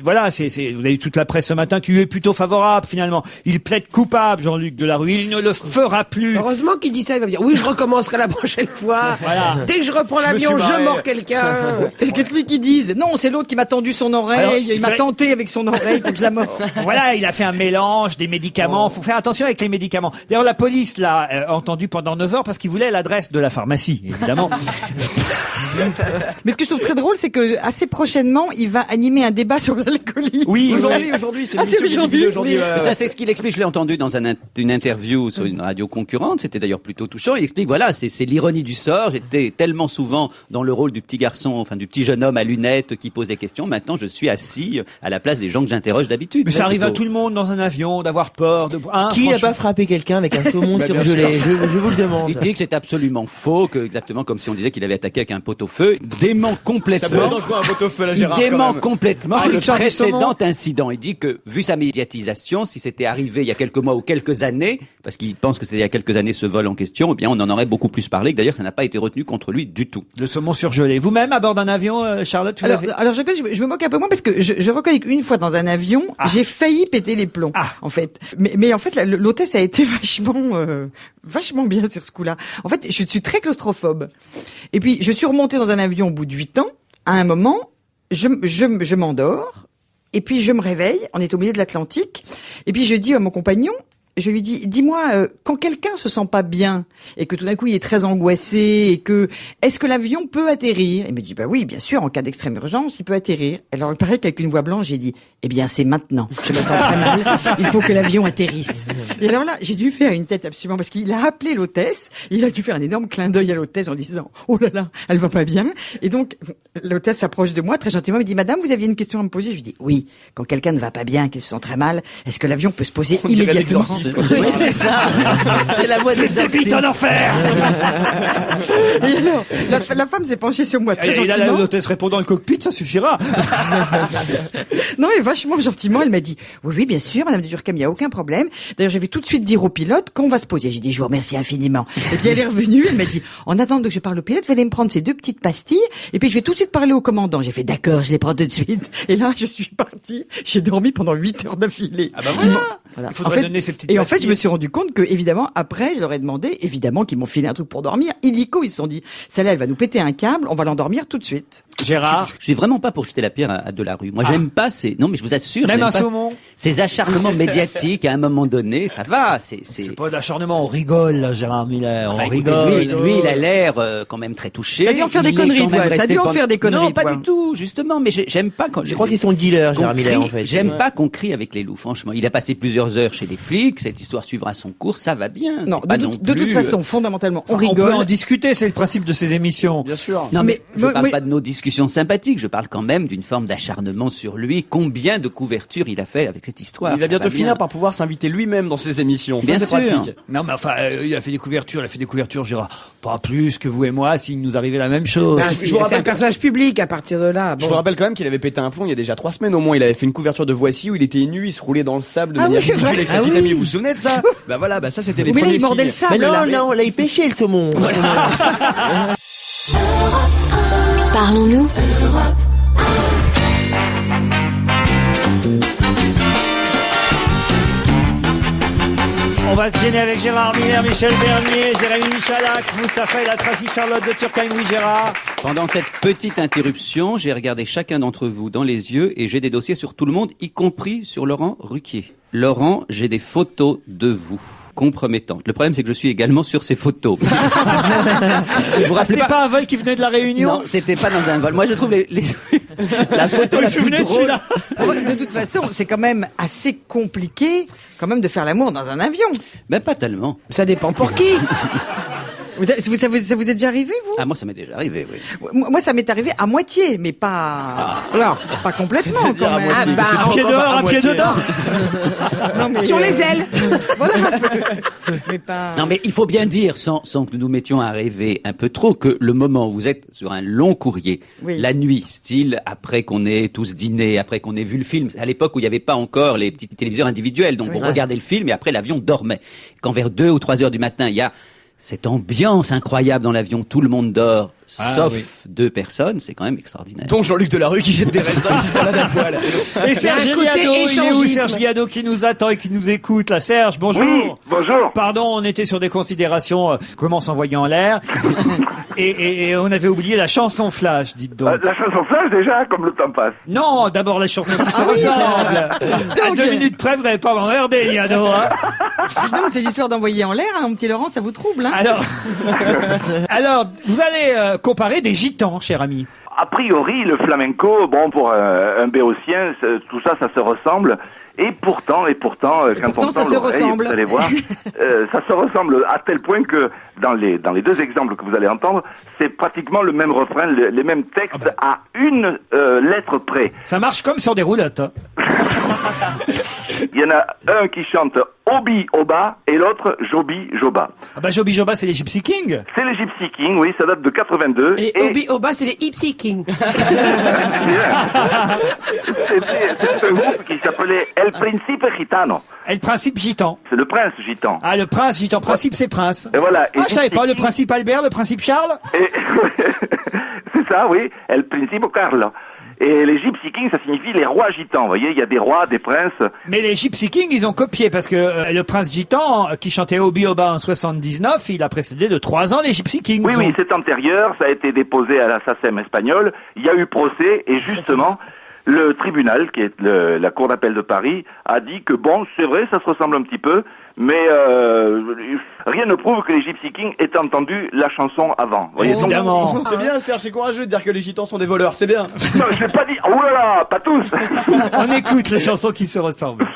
Voilà, vous avez eu toute la presse ce matin qui lui est plutôt favorable finalement. Il plaide coupable, Jean-Luc Delarue. Il ne le fera plus. Heureusement qu'il dit ça, il va me dire oui, je recommencerai la prochaine fois. Voilà. Dès que je reprends l'avion, je mords quelqu'un. Et qu'est-ce qu'ils disent? Non, c'est l'autre qui m'a tendu son oreille. Alors, il m'a tenté avec son oreille pour que je la morde. Voilà, il a fait un mélange des médicaments. Faut faire attention avec les médicaments. D'ailleurs, la police l'a entendu pendant 9 heures parce qu'il voulait l'adresse de la pharmacie, évidemment. Mais ce que je trouve très drôle, c'est que assez prochainement, il va animer un débat sur l'alcoolisme. Oui, aujourd'hui, c'est aujourd'hui. Ça, c'est ce qu'il explique. Je l'ai entendu dans une interview sur une radio concurrente. C'était d'ailleurs plutôt touchant. Il explique, voilà, c'est l'ironie du sort. J'étais tellement souvent dans le rôle du petit garçon, enfin du petit jeune homme à lunettes qui pose des questions. Maintenant, je suis assis à la place des gens que j'interroge d'habitude. Mais ça arrive à tout le monde dans un avion d'avoir peur de. Qui n'a pas frappé quelqu'un avec un saumon surgelé? Je vous le demande. Il dit que c'est absolument faux, que exactement comme si on disait qu'il avait attaqué avec un pot-au-feu. Dément complètement. Ça peut être dangereux un pot-au-feu, là, Gérard. Il dément complètement le l'histoire du précédent incident. Il dit que, vu sa médiatisation, si c'était arrivé il y a quelques mois ou quelques années, parce qu'il pense que c'était il y a quelques années ce vol en question, eh bien, on en aurait beaucoup plus parlé, que d'ailleurs, ça n'a pas été retenu contre lui du tout. Le saumon surgelé. Vous-même, à bord d'un avion, Charlotte, alors je me moque un peu moins parce que je reconnais qu'une fois dans un avion, j'ai failli péter les plombs, en fait. Mais en fait, l'hôtesse a été vachement bien sur ce coup-là. En fait, je suis très claustrophobe. Et puis, je suis remontée dans un avion au bout de 8 ans. À un moment, je m'endors. Et puis, je me réveille. On est au milieu de l'Atlantique. Et puis, je dis à mon compagnon, je lui dis, dis-moi, quand quelqu'un se sent pas bien et que tout d'un coup il est très angoissé et que, est-ce que l'avion peut atterrir? Il me dit, bah oui, bien sûr, en cas d'extrême urgence, il peut atterrir. Alors il paraît qu'avec une voix blanche, j'ai dit, eh bien c'est maintenant. Je me sens très mal. Il faut que l'avion atterrisse. Et alors là, j'ai dû faire une tête absolument parce qu'il a appelé l'hôtesse. Il a dû faire un énorme clin d'œil à l'hôtesse en disant, oh là là, elle va pas bien. Et donc l'hôtesse s'approche de moi très gentiment, me dit, madame, vous aviez une question à me poser? Je lui dis, oui. Quand quelqu'un ne va pas bien, qu'il se sent très mal, est-ce que l'avion peut se poser immédiatement? Oui, c'est ça. C'est la voix des débite en enfer. Et alors, la femme s'est penchée sur moi très gentiment. Et là, l'hôtesse répond dans le cockpit, ça suffira. Non, mais vachement gentiment, elle m'a dit, oui, bien sûr, madame de Durkheim, il n'y a aucun problème. D'ailleurs, je vais tout de suite dire au pilote qu'on va se poser. J'ai dit, je vous remercie infiniment. Et puis elle est revenue, elle m'a dit, en attendant que je parle au pilote, vous allez me prendre ces 2 petites pastilles, et puis je vais tout de suite parler au commandant. J'ai fait, d'accord, je les prends tout de suite. Et là, je suis partie. J'ai dormi pendant 8 heures d'affilée. Ah bah voilà. Il faudrait donner ces petites pastilles. Et en fait, je me suis rendu compte que, évidemment, après, je leur ai demandé, évidemment, qu'ils m'ont filé un truc pour dormir. Illico, ils se sont dit, celle-là, elle va nous péter un câble, on va l'endormir tout de suite. Gérard. Je suis vraiment pas pour jeter la pierre à Delarue. Moi, j'aime pas non, mais je vous assure. Même un saumon. Ces acharnements médiatiques, à un moment donné, ça va, c'est pas d'acharnement, on rigole, là, Gérard Miller. On rigole. Lui, il a l'air, quand même très touché. T'as dû en faire des conneries, toi. T'as dû en faire des conneries, Non, pas du tout, justement, mais j'aime pas quand. Je crois qu'ils sont dealers, Gérard Miller, en fait. J'aime pas qu'on crie avec les loups, franchement. Il a passé plusieurs heures chez les flics, cette histoire suivra son cours, ça va bien. Non, de toute façon, fondamentalement, on rigole. On peut en discuter, c'est le principe de ces émissions. Bien sûr. Non, mais je parle pas de nos discussions sympathiques, je parle quand même d'une forme d'acharnement sur lui. Combien de couvertures il a fait avec cette histoire? Il va bientôt finir par pouvoir s'inviter lui-même dans ses émissions. Bien ça, c'est sûr. pratique. Non, mais enfin, il a fait des couvertures, Gérard. Pas plus que vous et moi, s'il nous arrivait la même chose. C'est un personnage public à partir de là. Je vous rappelle quand même qu'il avait pété un plomb il y a déjà 3 semaines au moins. Il avait fait une couverture de Voici où il était nu, il se roulait dans le sable de manière ridicule avec sa petite amie. Vous vous souvenez de ça? Bah voilà, ça c'était les Mais là, premiers il mordait le signes. sable. Mais non, là, il pêchait le saumon. Parlons-nous. On va se gêner avec Gérard Miller, Michel Bernier, Jérémy Michalak, Mustapha El Atrassi, Charlotte de Turckheim. Oui, Gérard. Pendant cette petite interruption, j'ai regardé chacun d'entre vous dans les yeux et j'ai des dossiers sur tout le monde, y compris sur Laurent Ruquier. Laurent, j'ai des photos de vous compromettantes. Le problème, c'est que je suis également sur ces photos. Vous vous rappelez C'était pas un vol qui venait de la Réunion? Non, c'était pas dans un vol. Moi, je trouve la photo Vous la vous souvenez plus de drôle. celui-là? De toute façon, c'est quand même assez compliqué, quand même, de faire l'amour dans un avion. Ben, pas tellement. Ça dépend pour qui. Ça vous est déjà arrivé, vous? Ah, moi, ça m'est déjà arrivé, oui. Moi, ça m'est arrivé à moitié, mais pas, alors, pas complètement, quand même. Un pied dehors, un pied dedans. Non, Sur les ailes. Mais pas... Non, mais il faut bien dire, sans que nous nous mettions à rêver un peu trop, que le moment où vous êtes sur un long courrier, Oui. la nuit, style après qu'on ait tous dîné, après qu'on ait vu le film, à l'époque où il n'y avait pas encore les petits téléviseurs individuels, donc on regardait le film et après l'avion dormait. Quand vers 2 ou 3 heures du matin, il y a cette ambiance incroyable dans l'avion, tout le monde dort, sauf 2 personnes, c'est quand même extraordinaire. Dont Jean-Luc Delarue qui jette des raisins qui se balade à poil. Et Serge un côté Liado, il est où échangisme. Serge Liado qui nous attend et qui nous écoute là? Serge, bonjour. Oui, bonjour. Pardon, on était sur des considérations comment s'envoyer en l'air et on avait oublié la chanson flash, dites donc. La chanson flash déjà, comme le temps passe. Non, d'abord la chanson qui se ressemble. À 2 minutes près, vous n'allez pas m'emmerder, Liado. Hein. Donc, ces histoires d'envoyer en l'air, mon petit Laurent, ça vous trouble, hein? Alors, vous allez comparer des gitans, cher ami. A priori, le flamenco, bon, pour un béotien, tout ça, ça se ressemble. Et pourtant, quand on ça tend se l'oreille, ressemble. vous allez voir, ça se ressemble à tel point que dans les 2 exemples que vous allez entendre, c'est pratiquement le même refrain, les mêmes textes à une lettre près. Ça marche comme sur des roulottes. Hein. Il y en a un qui chante Obi Oba et l'autre Jobi Joba. Ah bah Jobi Joba, c'est les Gypsy Kings. C'est les Gypsy Kings, oui, ça date de 82. Et Obi Oba, c'est les Gypsy Kings. C'était un groupe qui s'appelait El Príncipe Gitano. Et le principe gitan. C'est le prince gitan. Ah, le prince gitan. Principe, c'est prince. Et voilà. Ah, je savais pas. Le principe Albert, le principe Charles. Et c'est ça, oui. El Príncipe Carlo. Et les Gypsy Kings, ça signifie les rois gitans. Vous voyez, il y a des rois, des princes. Mais les Gypsy Kings, ils ont copié parce que le prince gitan qui chantait Obi Oba en 79, il a précédé de 3 ans les Gypsy Kings. Oui, oui, c'est antérieur. Ça a été déposé à la SACEM espagnole. Il y a eu procès et justement, le tribunal, qui est la cour d'appel de Paris, a dit que bon, c'est vrai, ça se ressemble un petit peu, mais rien ne prouve que les Gypsy Kings aient entendu la chanson avant. Vous voyez, donc, Évidemment. C'est bien, Serge, c'est courageux de dire que les gitans sont des voleurs, c'est bien. non, je vais pas dire. Oh là là, pas tous. On écoute les chansons qui se ressemblent.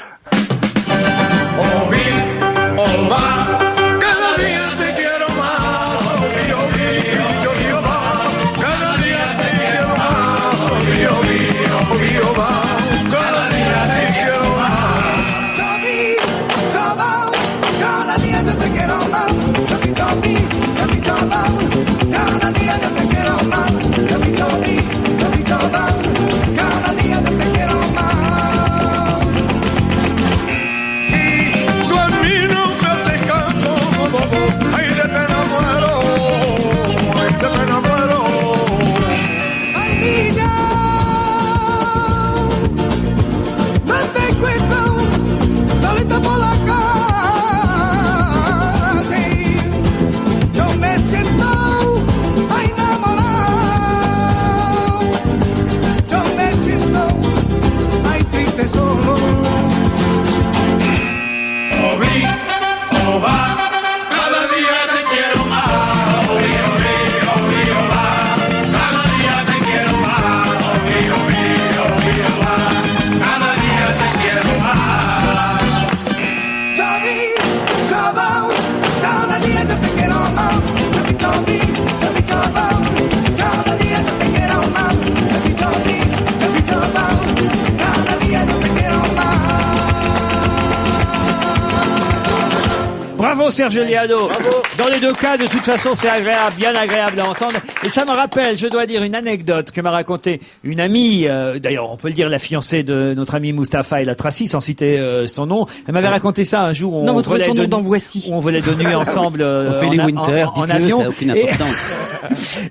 Bravo Serge Liado. Dans les 2 cas, de toute façon, c'est agréable, bien agréable à entendre. Et ça me rappelle, je dois dire, une anecdote que m'a racontée une amie, d'ailleurs, on peut le dire, la fiancée de notre ami Mustapha El Atrassi, sans citer son nom. Elle m'avait raconté ça un jour où Non, on vous trouvez volait son nom dans Voici. on volait de nuit ensemble Ophélie Winter, en dites-le, avion. ça n'a aucune importance.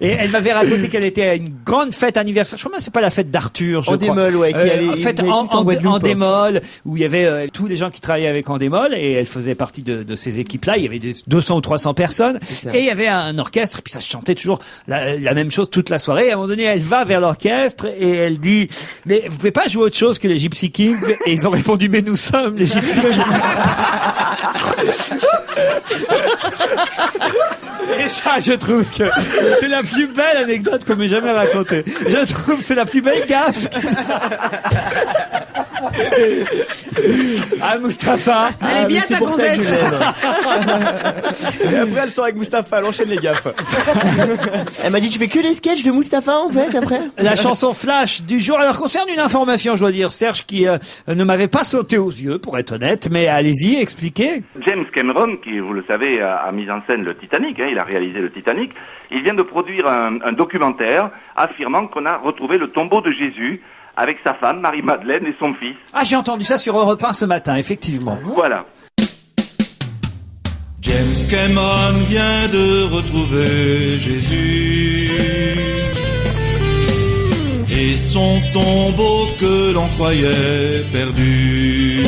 Et elle m'avait raconté qu'elle était à une grande fête anniversaire. Je crois que c'est pas la fête d'Arthur, je crois. Endemol, ouais, qui allait- fête il allait tous en Guadeloupe. Endemol, où il y avait tous les gens qui travaillaient avec Endemol, et elle faisait partie de ces équipes-là. Il y avait 200 ou 300 personnes, et il y avait un orchestre, puis ça se chantait toujours la même chose toute la soirée. Et à un moment donné, elle va vers l'orchestre, et elle dit, mais vous pouvez pas jouer autre chose que les Gypsy Kings? Et ils ont répondu, mais nous sommes les Gypsy Kings. Et ça, je trouve que c'est la plus belle anecdote qu'on m'ait jamais racontée. Je trouve que c'est la plus belle gaffe. Ah, Mustapha. Elle est bien ta gonzesse. Et après, elle sort avec Mustapha, elle enchaîne les gaffes. Elle m'a dit, tu fais que les sketchs de Mustapha, en fait, après? La chanson flash du jour. Alors, concerne une information, je dois dire, Serge, qui ne m'avait pas sauté aux yeux, pour être honnête, mais allez-y, expliquez. James Cameron, qui, vous le savez, a mis en scène le Titanic, il a réalisé le Titanic, il vient de produire un documentaire affirmant qu'on a retrouvé le tombeau de Jésus avec sa femme, Marie-Madeleine, et son fils. Ah, j'ai entendu ça sur Europe 1 ce matin, effectivement. Voilà. James Cameron vient de retrouver Jésus et son tombeau que l'on croyait perdu.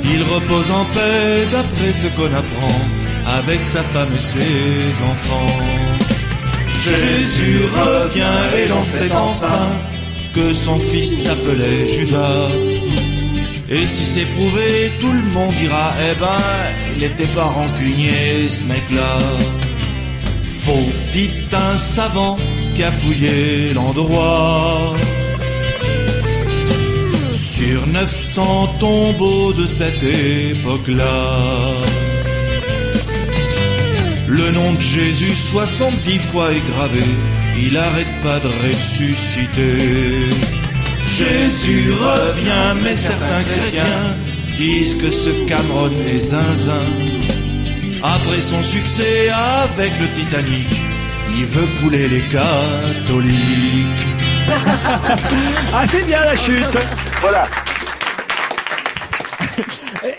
Il repose en paix d'après ce qu'on apprend avec sa femme et ses enfants. Jésus revient et l'on sait enfin que son fils s'appelait Judas. Et si c'est prouvé, tout le monde dira, eh ben, il était pas rancunier ce mec-là. Faux, dit un savant qui a fouillé l'endroit. Sur 900 tombeaux de cette époque-là. Le nom de Jésus 70 fois est gravé, il arrête pas de ressusciter. Jésus revient, mais certains chrétiens disent que ce Cameron est zinzin. Après son succès avec le Titanic, il veut couler les catholiques. Ah, c'est bien la chute. Voilà.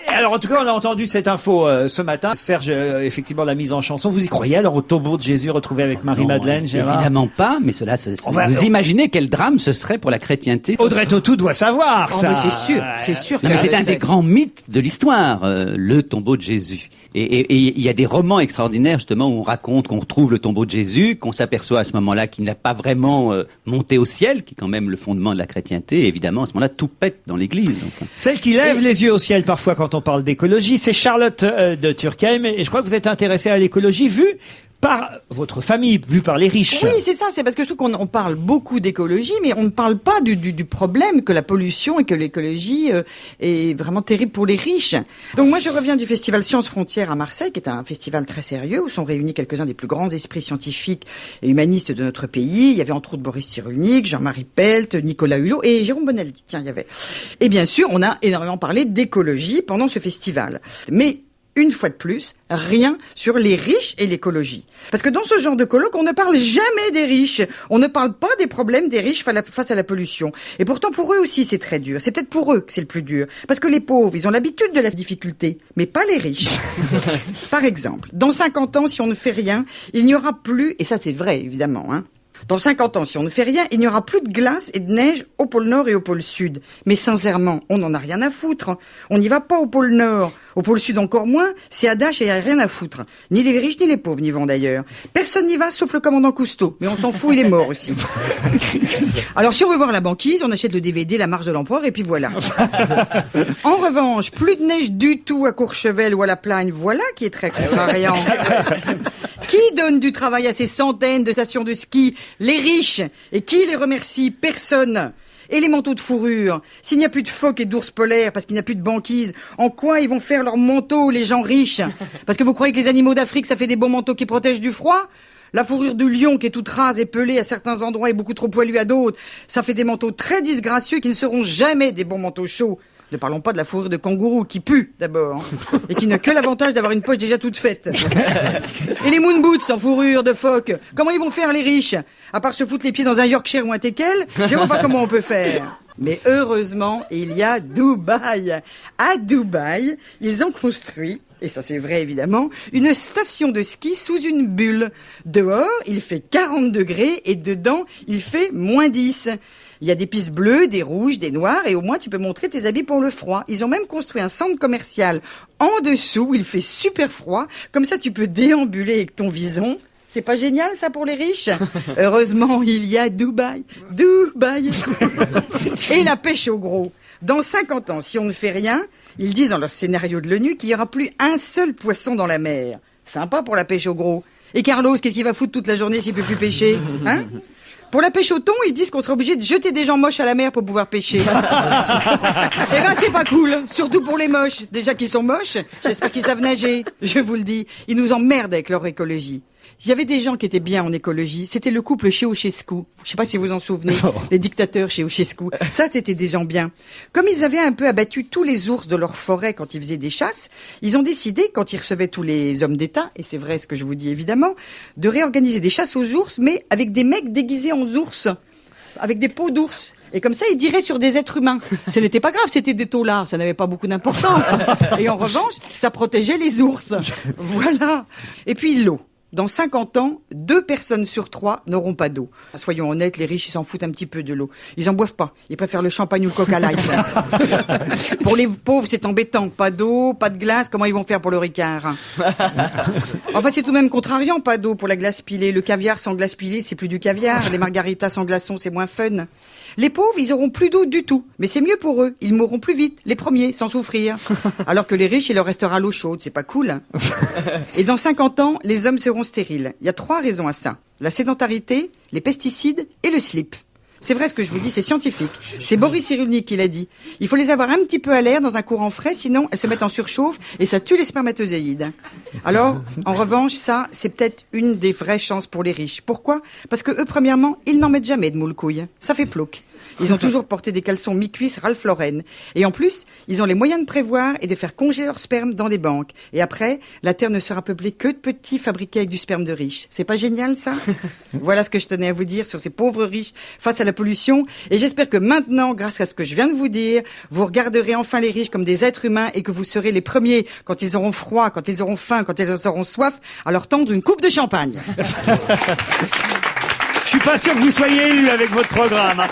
Alors, en tout cas, on a entendu cette info ce matin. Serge, effectivement, l'a mise en chanson. Vous y croyez alors au tombeau de Jésus retrouvé avec Marie-Madeleine, Gérard? Évidemment pas, mais cela, vous imaginez quel drame ce serait pour la chrétienté. Audrey Tautou doit savoir ça. Mais c'est sûr, c'est sûr. Non, mais c'est un des grands mythes de l'histoire, le tombeau de Jésus. Et il y a des romans extraordinaires justement où on raconte qu'on retrouve le tombeau de Jésus, qu'on s'aperçoit à ce moment-là qu'il n'a pas vraiment monté au ciel, qui est quand même le fondement de la chrétienté. Et évidemment, à ce moment-là, tout pète dans l'église. Enfin. Celle qui lève les yeux au ciel parfois quand on parle d'écologie, c'est Charlotte de Turckheim. Et je crois que vous êtes intéressée à l'écologie vue par votre famille, vue par les riches. Oui, c'est ça. C'est parce que je trouve qu'on parle beaucoup d'écologie, mais on ne parle pas du problème que la pollution et que l'écologie est vraiment terrible pour les riches. Donc moi, je reviens du festival Sciences Frontières à Marseille, qui est un festival très sérieux, où sont réunis quelques-uns des plus grands esprits scientifiques et humanistes de notre pays. Il y avait entre autres Boris Cyrulnik, Jean-Marie Pelt, Nicolas Hulot et Jérôme Bonaldi. Tiens, il y avait. Et bien sûr, on a énormément parlé d'écologie pendant ce festival. Mais une fois de plus, rien sur les riches et l'écologie. Parce que dans ce genre de colloque, on ne parle jamais des riches. On ne parle pas des problèmes des riches face à la pollution. Et pourtant, pour eux aussi, c'est très dur. C'est peut-être pour eux que c'est le plus dur. Parce que les pauvres, ils ont l'habitude de la difficulté, mais pas les riches. Par exemple, dans 50 ans, si on ne fait rien, il n'y aura plus, et ça c'est vrai, évidemment, dans 50 ans, si on ne fait rien, il n'y aura plus de glace et de neige au pôle Nord et au pôle Sud. Mais sincèrement, on n'en a rien à foutre. On n'y va pas au pôle Nord. Au pôle Sud encore moins, c'est à Dash et il n'y a rien à foutre. Ni les riches ni les pauvres n'y vont d'ailleurs. Personne n'y va sauf le commandant Cousteau. Mais on s'en fout, il est mort aussi. Alors si on veut voir la banquise, on achète le DVD La Marche de l'Empereur et puis voilà. En revanche, plus de neige du tout à Courchevel ou à La Plagne, voilà qui est très contrariant. Qui donne du travail à ces centaines de stations de ski? Les riches. Et qui les remercie? Personne. Et les manteaux de fourrure? S'il n'y a plus de phoques et d'ours polaires parce qu'il n'y a plus de banquise, en quoi ils vont faire leurs manteaux, les gens riches? Parce que vous croyez que les animaux d'Afrique, ça fait des bons manteaux qui protègent du froid? La fourrure du lion qui est toute rase et pelée à certains endroits et beaucoup trop poilue à d'autres, ça fait des manteaux très disgracieux qui ne seront jamais des bons manteaux chauds. Ne parlons pas de la fourrure de kangourou qui pue d'abord et qui n'a que l'avantage d'avoir une poche déjà toute faite. Et les moon boots en fourrure de phoque, comment ils vont faire les riches? À part se foutre les pieds dans un Yorkshire ou un teckel, je vois pas comment on peut faire. Mais heureusement, il y a Dubaï. À Dubaï, ils ont construit, et ça c'est vrai évidemment, une station de ski sous une bulle. Dehors, il fait 40 degrés et dedans, il fait -10. Il y a des pistes bleues, des rouges, des noires et au moins tu peux montrer tes habits pour le froid. Ils ont même construit un centre commercial en dessous où il fait super froid. Comme ça tu peux déambuler avec ton vison. C'est pas génial ça pour les riches? Heureusement il y a Dubaï. Dubaï. Et la pêche au gros. Dans 50 ans, si on ne fait rien, ils disent dans leur scénario de l'ONU qu'il n'y aura plus un seul poisson dans la mer. Sympa pour la pêche au gros. Et Carlos, qu'est-ce qu'il va foutre toute la journée s'il peut plus pêcher? Pour la pêche au thon, ils disent qu'on serait obligé de jeter des gens moches à la mer pour pouvoir pêcher. Eh ben, c'est pas cool. Surtout pour les moches. Déjà qu'ils sont moches, j'espère qu'ils savent nager. Je vous le dis. Ils nous emmerdent avec leur écologie. Il y avait des gens qui étaient bien en écologie. C'était le couple Ceausescu. Je sais pas si vous en souvenez. Les dictateurs Ceausescu. Ça, c'était des gens bien. Comme ils avaient un peu abattu tous les ours de leur forêt quand ils faisaient des chasses, ils ont décidé, quand ils recevaient tous les hommes d'État, et c'est vrai ce que je vous dis évidemment, de réorganiser des chasses aux ours, mais avec des mecs déguisés en ours. Avec des peaux d'ours. Et comme ça, ils diraient sur des êtres humains. Ce n'était pas grave, c'était des taulards, ça n'avait pas beaucoup d'importance. Et en revanche, ça protégeait les ours. Voilà. Et puis l'eau. Dans 50 ans, 2 personnes sur 3 n'auront pas d'eau. Soyons honnêtes, les riches, ils s'en foutent un petit peu de l'eau. Ils en boivent pas. Ils préfèrent le champagne ou le coca light. Pour les pauvres, c'est embêtant. Pas d'eau, pas de glace. Comment ils vont faire pour le Ricard? Enfin, c'est tout de même contrariant. Pas d'eau pour la glace pilée. Le caviar sans glace pilée, c'est plus du caviar. Les margaritas sans glaçons, c'est moins fun. Les pauvres, ils auront plus d'eau du tout. Mais c'est mieux pour eux. Ils mourront plus vite, les premiers, sans souffrir. Alors que les riches, il leur restera l'eau chaude. C'est pas cool. Et dans 50 ans, les hommes seront stériles. Il y a 3 raisons à ça. La sédentarité, les pesticides et le slip. C'est vrai ce que je vous dis, c'est scientifique. C'est Boris Cyrulnik qui l'a dit. Il faut les avoir un petit peu à l'air dans un courant frais, sinon elles se mettent en surchauffe et ça tue les spermatozoïdes. Alors, en revanche, ça, c'est peut-être une des vraies chances pour les riches. Pourquoi? Parce que eux, premièrement, ils n'en mettent jamais de moule-couille. Ça fait plouc. Ils ont toujours porté des caleçons mi-cuisses Ralph Lauren. Et en plus, ils ont les moyens de prévoir et de faire congeler leur sperme dans des banques. Et après, la Terre ne sera peuplée que de petits fabriqués avec du sperme de riches. C'est pas génial, ça? Voilà ce que je tenais à vous dire sur ces pauvres riches face à la pollution. Et j'espère que maintenant, grâce à ce que je viens de vous dire, vous regarderez enfin les riches comme des êtres humains et que vous serez les premiers, quand ils auront froid, quand ils auront faim, quand ils auront soif, à leur tendre une coupe de champagne. Je suis pas sûr que vous soyez élu avec votre programme.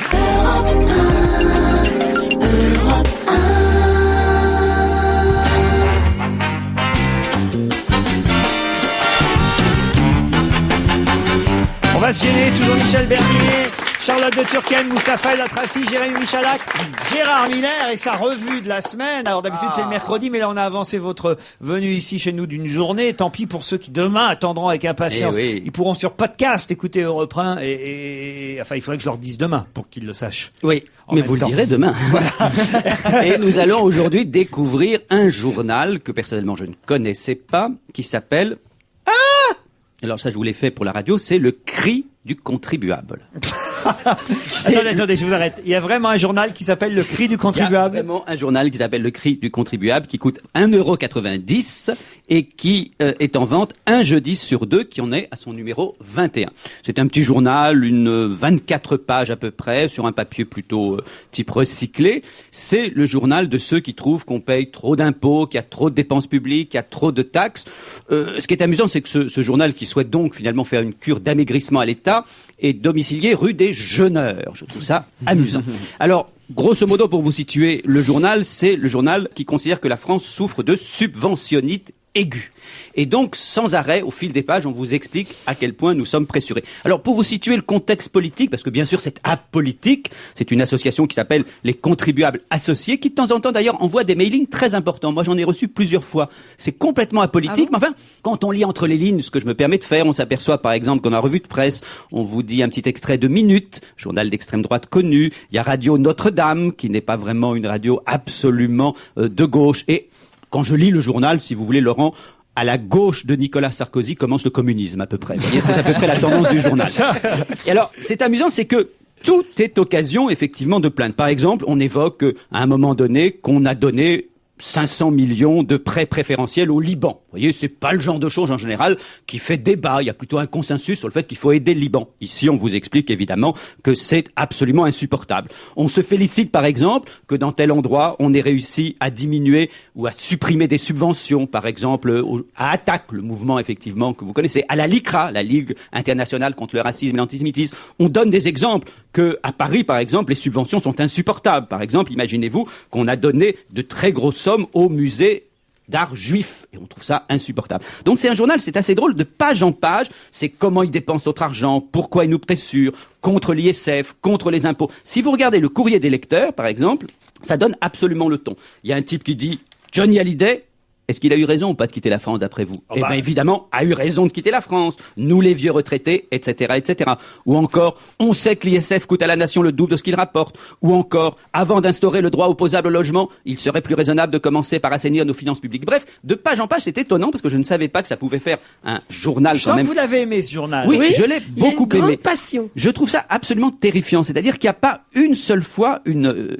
On va se gêner, toujours Michel Bernier, Charlotte de Turckheim, Mustapha El Atrassi, Jérémy Michalak, Gérard Miller et sa revue de la semaine. Alors d'habitude c'est le mercredi, mais là on a avancé votre venue ici chez nous d'une journée. Tant pis pour ceux qui demain attendront avec impatience. Oui. Ils pourront sur podcast écouter Europe 1 et enfin il faudrait que je leur dise demain pour qu'ils le sachent. Oui, mais vous le direz demain. Voilà. Et nous allons aujourd'hui découvrir un journal que personnellement je ne connaissais pas, qui s'appelle... Alors ça, je vous l'ai fait pour la radio, c'est le cri du contribuable. Attendez, je vous arrête. Il y a vraiment un journal qui s'appelle le cri du contribuable. Il y a vraiment un journal qui s'appelle le cri du contribuable qui coûte 1,90 € et qui est en vente un jeudi sur 2, qui en est à son numéro 21. C'est un petit journal, une 24 pages à peu près, sur un papier plutôt type recyclé. C'est le journal de ceux qui trouvent qu'on paye trop d'impôts, qu'il y a trop de dépenses publiques, qu'il y a trop de taxes. Ce qui est amusant, c'est que ce journal, qui souhaite donc finalement faire une cure d'amaigrissement à l'État, est domicilié rue des Jeuneurs. Je trouve ça amusant. Alors, grosso modo, pour vous situer, le journal, c'est le journal qui considère que la France souffre de subventionnite aiguë. Et donc, sans arrêt, au fil des pages, on vous explique à quel point nous sommes pressurés. Alors, pour vous situer le contexte politique, parce que bien sûr, c'est apolitique, c'est une association qui s'appelle les Contribuables Associés, qui de temps en temps, d'ailleurs, envoie des mailings très importants. Moi, j'en ai reçu plusieurs fois. C'est complètement apolitique, mais enfin, quand on lit entre les lignes, ce que je me permets de faire, on s'aperçoit, par exemple, qu'on a revue de presse, on vous dit un petit extrait de Minute, journal d'extrême droite connu. Il y a Radio Notre-Dame, qui n'est pas vraiment une radio absolument de gauche. Et quand je lis le journal, si vous voulez, Laurent, à la gauche de Nicolas Sarkozy commence le communisme, à peu près. Vous voyez, c'est à peu près la tendance du journal. Et alors, c'est amusant, c'est que tout est occasion, effectivement, de plainte. Par exemple, on évoque, à un moment donné, qu'on a donné 500 millions de prêts préférentiels au Liban. Vous voyez, c'est pas le genre de chose en général qui fait débat. Il y a plutôt un consensus sur le fait qu'il faut aider le Liban. Ici, on vous explique évidemment que c'est absolument insupportable. On se félicite par exemple que dans tel endroit, on ait réussi à diminuer ou à supprimer des subventions, par exemple à ATTAC, le mouvement effectivement que vous connaissez, à la LICRA, la Ligue internationale contre le racisme et l'antisémitisme. On donne des exemples que à Paris, par exemple, les subventions sont insupportables. Par exemple, imaginez-vous qu'on a donné de très grosses sommes au musée d'art juif. Et on trouve ça insupportable. Donc c'est un journal, c'est assez drôle, de page en page, c'est comment ils dépensent notre argent, pourquoi ils nous pressurent, contre l'ISF, contre les impôts. Si vous regardez le courrier des lecteurs, par exemple, ça donne absolument le ton. Il y a un type qui dit « Johnny Hallyday, Est-ce qu'il a eu raison ou pas de quitter la France d'après vous? Eh ben, Évidemment, a eu raison de quitter la France. Nous les vieux retraités, etc., etc. Ou encore, on sait que l'ISF coûte à la nation le double de ce qu'il rapporte. Ou encore, avant d'instaurer le droit opposable au logement, il serait plus raisonnable de commencer par assainir nos finances publiques. Bref, de page en page, c'est étonnant parce que je ne savais pas que ça pouvait faire un journal Je quand sens même. que vous l'avez aimé, ce journal. Oui, je l'ai Il y a beaucoup une grande aimé. passion. Je trouve ça absolument terrifiant. C'est-à-dire qu'il n'y a pas une seule fois une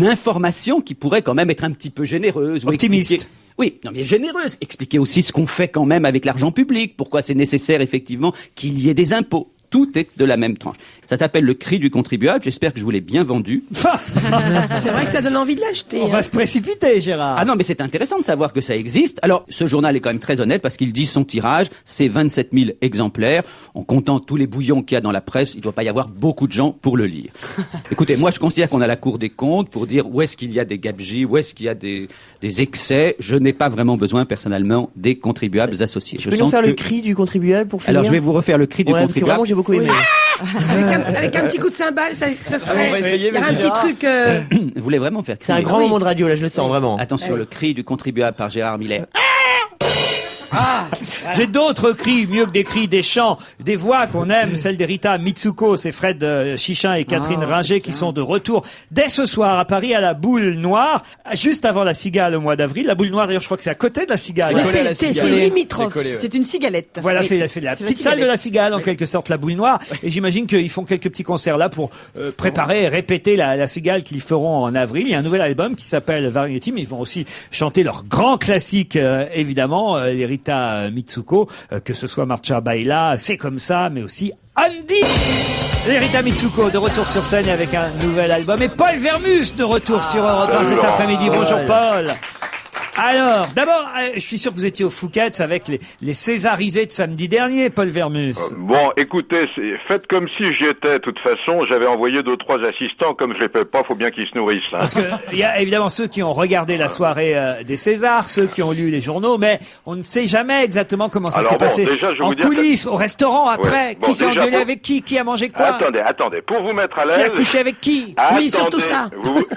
information qui pourrait quand même être un petit peu généreuse. Optimiste. Ou expliquer... Oui, non mais généreuse. Expliquer aussi ce qu'on fait quand même avec l'argent public. Pourquoi c'est nécessaire effectivement qu'il y ait des impôts. Tout est de la même tranche. Ça s'appelle le cri du contribuable. J'espère que je vous l'ai bien vendu. C'est vrai que ça donne envie de l'acheter. On va se précipiter, Gérard. Ah non, mais c'est intéressant de savoir que ça existe. Alors, ce journal est quand même très honnête parce qu'il dit son tirage, c'est 27 000 exemplaires. En comptant tous les bouillons qu'il y a dans la presse, il ne doit pas y avoir beaucoup de gens pour le lire. Écoutez, moi, je considère qu'on a la Cour des comptes pour dire où est-ce qu'il y a des gabegies, où est-ce qu'il y a des excès. Je n'ai pas vraiment besoin, personnellement, des contribuables associés. Tu peux nous faire le cri du contribuable pour finir? Alors, je vais vous refaire le cri du Parce que contribuable. vraiment, j'ai beaucoup aimé. Avec un petit coup de cymbale, ça serait. on va essayer, Il y a un mais petit truc. Vous voulez vraiment faire C'est un crier? grand moment de radio, là, je le sens, vraiment. Attention, le cri du contribuable par Gérard Millet. J'ai d'autres cris, mieux que des cris, des chants, des voix qu'on aime, celle d'Erita Mitsuko, c'est Fred Chichin et Catherine Ringer qui sont de retour dès ce soir à Paris à la Boule Noire, juste avant la Cigale au mois d'avril. La Boule Noire, d'ailleurs, je crois que c'est à côté de la Cigale. Ouais, c'est limitrophe. C'est une cigalette. Voilà, Oui. c'est la C'est petite salle de la Cigale, en quelque sorte, la Boule Noire. Et j'imagine qu'ils font quelques petits concerts là pour préparer et répéter la Cigale qu'ils feront en avril. Il y a un nouvel album qui s'appelle Variety, mais ils vont aussi chanter leur grand classique, évidemment, l'Erita Mitsuko, que ce soit Marcia Baila, C'est comme ça, mais aussi Andy. L'Erita Mitsuko de retour sur scène avec un nouvel album. Et Paul Vermus de retour sur Europe 1 cet après-midi. Bonjour Paul. Alors, d'abord, je suis sûr que vous étiez au Fouquet's avec les Césarisés de samedi dernier, Paul Vermus. Bon, écoutez, faites comme si j'y étais. De toute façon, j'avais envoyé 2-3 assistants. Comme je les paie pas, faut bien qu'ils se nourrissent. Hein. Parce que il y a évidemment ceux qui ont regardé la soirée des Césars, ceux qui ont lu les journaux, mais on ne sait jamais exactement comment ça s'est passé. Déjà, je vais en vous dire coulisses, au restaurant, après. Ouais. Bon, qui s'est déjà, engueulé avec qui a mangé quoi? Attendez. Pour vous mettre à Qui l'aise... a couché avec qui? Oui, surtout ça.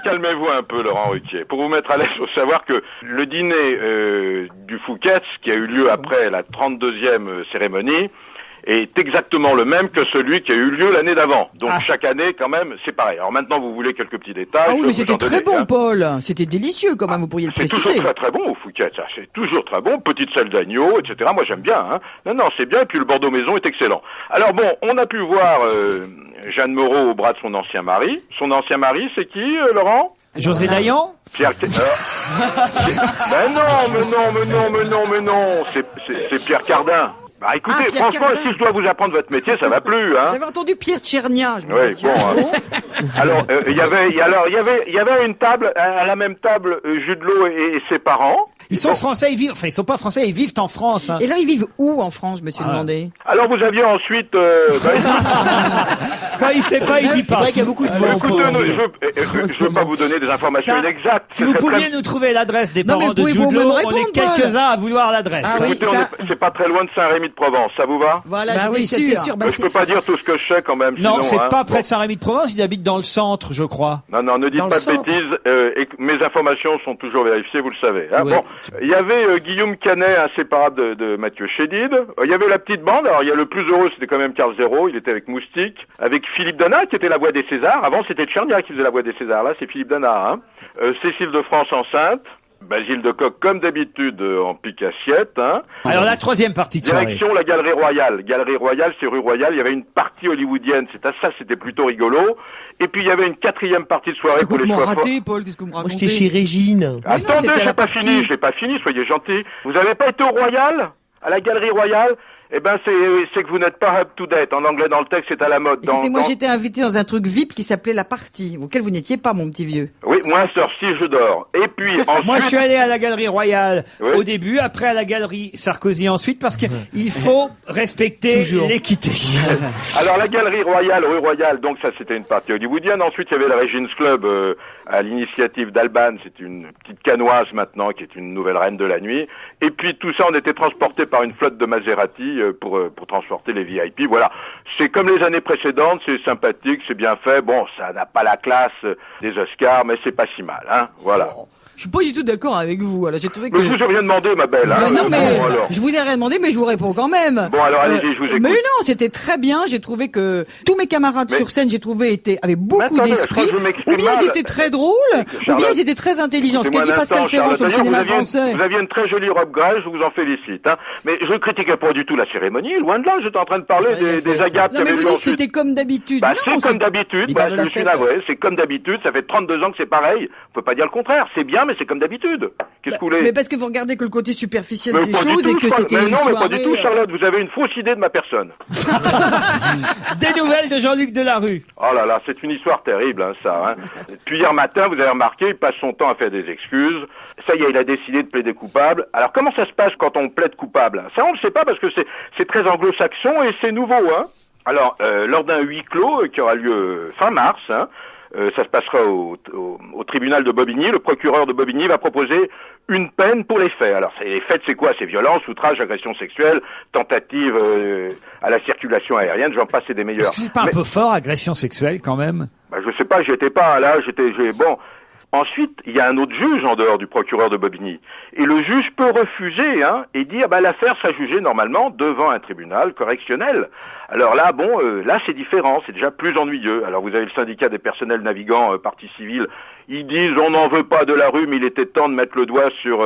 Calmez-vous un peu, Laurent Ruquier. Pour vous mettre à l'aise, il faut savoir que le dîner du Fouquet's, qui a eu lieu après la 32e cérémonie, est exactement le même que celui qui a eu lieu l'année d'avant. Donc chaque année, quand même, c'est pareil. Alors maintenant, vous voulez quelques petits détails. Ah oui, je mais vais vous c'était en très donner, bon, Paul. C'était délicieux, quand même, vous pourriez le C'est préciser. toujours très très bon au Fouquet's, ça. C'est toujours très bon. Petite selle d'agneau, etc. Moi, j'aime bien. Hein. Non, c'est bien. Et puis le Bordeaux Maison est excellent. Alors bon, on a pu voir Jeanne Moreau au bras de son ancien mari. Son ancien mari, c'est qui, Laurent? José Dayan? Pierre... mais non, c'est Pierre Cardin. Bah écoutez, Pierre franchement, Cardin. si je dois vous apprendre votre métier, ça va plus, hein. J'avais entendu Pierre Tchernia. Je me Oui, disais, bon. Alors, il y avait une table, à la même table, Judelot et ses parents. Ils sont français, ils sont pas français, ils vivent en France. Hein. Et là, ils vivent où en France, je me suis demandé. Alors, vous aviez ensuite... Quand il sait pas, il dit pas. C'est vrai qu'il y a beaucoup de voix. Écoutez, je veux pas vous donner des informations Ça, inexactes. si vous pouviez nous trouver l'adresse des parents de Jude Law, on est quelques-uns à vouloir l'adresse. Ah oui, Écoutez, ça... c'est pas très loin de Saint-Rémy-de-Provence, ça vous va? Voilà, Bah oui, c'était sûr. Je peux pas dire tout ce que je sais quand même. Non, sinon, c'est hein. pas près de Saint-Rémy-de-Provence, ils habitent dans le centre, je crois. Non, ne dites Dans pas le de centre. bêtises. Et mes informations sont toujours vérifiées, vous le savez. Hein. Oui. Bon, il y avait Guillaume Canet, inséparable de Mathieu Chédid. Il y avait la petite bande. Alors, il y a le plus heureux, c'était quand même Carl Zéro. Il était avec Moustique, avec Philippe Danat, qui était la voix des Césars. Avant, c'était Tchernia qui faisait la voix des Césars. Là, c'est Philippe Danat. Hein. Cécile de France enceinte. Basile de Coq, comme d'habitude, en pique-assiette. Hein. Alors la troisième partie de soirée. Direction la Galerie Royale. Galerie Royale, c'est rue Royale. Il y avait une partie hollywoodienne. C'était plutôt rigolo. Et puis il y avait une quatrième partie de soirée C'était pour les complètement choix. raté, Paul, qu'est-ce que vous me Moi, racontez? j'étais chez Régine. Attendez, c'était je la l'ai pas fini, soyez gentils. Vous n'avez pas été au Royal? À la Galerie Royale? Eh ben, c'est que vous n'êtes pas up to date. En anglais, dans le texte, c'est à la mode. Écoutez, moi j'étais invité dans un truc VIP qui s'appelait La Partie, auquel vous n'étiez pas, mon petit vieux. Oui, moi, sœur, si je dors. Et puis, ensuite... Moi, je suis allé à la Galerie Royale Oui. au début, après à la Galerie Sarkozy ensuite, parce qu'il faut respecter l'équité. Alors, la Galerie Royale, rue Royale, donc ça, c'était une partie hollywoodienne. Ensuite, il y avait la Regents Club, à l'initiative d'Alban. C'est une petite canoise maintenant, qui est une nouvelle reine de la nuit. Et puis, tout ça, on était transporté par une flotte de Maserati. pour transporter les VIP. Voilà, c'est comme les années précédentes, c'est sympathique, c'est bien fait. Bon, ça n'a pas la classe des Oscars, mais c'est pas si mal, hein. Voilà. Je suis pas du tout d'accord avec vous. Alors j'ai trouvé que. Mais je vous ai rien demandé, ma belle. Hein. Non, mais bon, alors. je vous ai rien demandé, mais je vous réponds quand même. Bon, alors allez-y, je vous écoute. Mais non, c'était très bien. J'ai trouvé que tous mes camarades sur scène, j'ai trouvé avaient beaucoup d'esprit. Ou bien ils étaient très drôles, ou bien ils étaient très intelligents. Ce qu'a dit Pascal Ferrand sur le cinéma français. Vous aviez une très jolie robe grise, je vous en félicite. Hein. Mais je critiquais pas du tout la cérémonie. Loin de là, j'étais en train de parler des agates. Non, mais vous dites que c'était comme d'habitude. Bah, c'est comme d'habitude. Je suis navré. C'est comme d'habitude. Ça fait 32 ans que c'est pareil. On peut pas dire le contraire. C'est bien, mais c'est comme d'habitude. Qu'est-ce que vous voulez? Mais parce que vous regardez que le côté superficiel des choses et que c'était une soirée... Mais non, mais pas du tout, Charlotte. Vous avez une fausse idée de ma personne. Des nouvelles de Jean-Luc Delarue. Oh là là, c'est une histoire terrible, hein, ça. Hein. Depuis hier matin, vous avez remarqué, il passe son temps à faire des excuses. Ça y est, il a décidé de plaider coupable. Alors, comment ça se passe quand on plaide coupable? Ça, on ne sait pas parce que c'est très anglo-saxon et c'est nouveau, hein. Alors, lors d'un huis clos qui aura lieu fin mars, hein, ça se passera au tribunal de Bobigny. Le procureur de Bobigny va proposer une peine pour les faits. Alors, les faits, c'est quoi? C'est violence, outrage, agression sexuelle, tentative à la circulation aérienne, j'en passe, c'est des meilleurs. Est-ce que c'est pas un peu fort, agression sexuelle, quand même? Bah, je sais pas, j'étais pas là, bon. Ensuite, il y a un autre juge en dehors du procureur de Bobigny. Et le juge peut refuser, hein, et dire, bah, l'affaire sera jugée normalement devant un tribunal correctionnel. Alors là, bon, là, c'est différent, c'est déjà plus ennuyeux. Alors vous avez le syndicat des personnels navigants, partie civile. Ils disent, on n'en veut pas de la rue, mais il était temps de mettre le doigt sur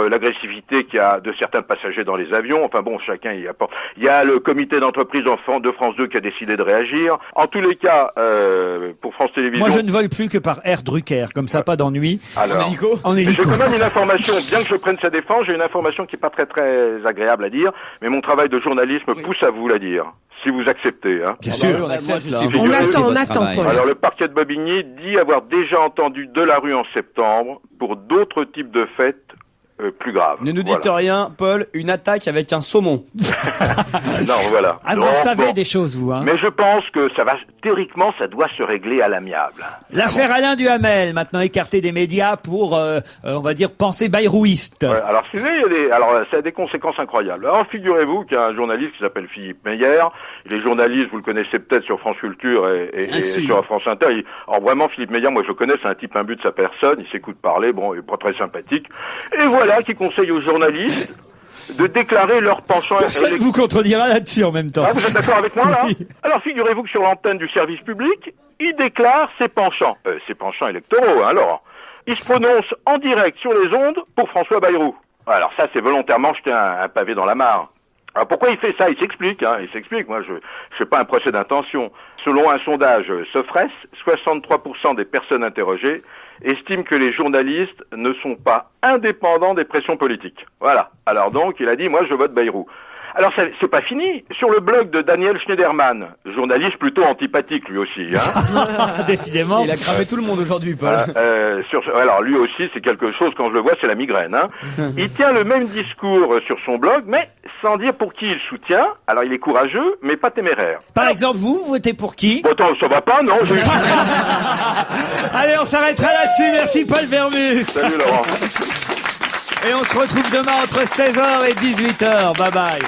l'agressivité qu'il y a de certains passagers dans les avions. Enfin bon, chacun y apporte. Il y a le comité d'entreprise de France 2 qui a décidé de réagir. En tous les cas, pour France Télévisions... Moi, je ne vole plus que par Air Drucker, comme ça, pas d'ennui. Alors, en hélico. J'ai quand même une information, bien que je prenne sa défense, j'ai une information qui est pas très très agréable à dire, mais mon travail de journalisme pousse à vous la dire. Si vous acceptez, hein. Bien sûr. On attend, Paul. Alors, le parquet de Bobigny dit avoir déjà entendu Delarue en septembre pour d'autres types de fêtes plus graves. Ne nous dites rien, Paul, une attaque avec un saumon. Non, voilà. Ah, vous savez des choses, vous, hein. Mais je pense que théoriquement, ça doit se régler à l'amiable. L'affaire Alain Duhamel, maintenant écartée des médias pour, on va dire, pensée bayrouiste. Ouais, alors, ça a des conséquences incroyables. Alors, figurez-vous qu'il y a un journaliste qui s'appelle Philippe Meyer. Les journalistes, vous le connaissez peut-être sur France Culture et sur France Inter. Alors, vraiment, Philippe Meyer, moi, je le connais, c'est un type imbu de sa personne. Il s'écoute parler, bon, il est pas très sympathique. Et voilà, qui conseille aux journalistes de déclarer leur penchant. Personne ne vous contredira là-dessus en même temps. Ah, vous êtes d'accord avec moi, là? Oui. Alors, figurez-vous que sur l'antenne du service public, il déclare ses penchants électoraux, hein, Laurent. Il se prononce en direct sur les ondes pour François Bayrou. Alors ça, c'est volontairement jeter un pavé dans la mare. Alors pourquoi il fait ça? Il s'explique, hein, Moi, je fais pas un procès d'intention. Selon un sondage Sofres, 63% des personnes interrogées estiment que les journalistes ne sont pas indépendants des pressions politiques. Voilà. Alors donc, il a dit, moi, je vote Bayrou. Alors, c'est pas fini. Sur le blog de Daniel Schneiderman, journaliste plutôt antipathique, lui aussi, hein. Décidément. Il a cramé tout le monde aujourd'hui, Paul. Alors, lui aussi, c'est quelque chose, quand je le vois, c'est la migraine, hein. Il tient le même discours sur son blog, mais sans dire pour qui il soutient. Alors, il est courageux, mais pas téméraire. Par exemple, vous votez pour qui? Bon, attends, ça va pas, non? Allez, on s'arrêtera là-dessus. Merci, Paul Vermus. Salut, Laurent. Et on se retrouve demain entre 16h et 18h. Bye bye.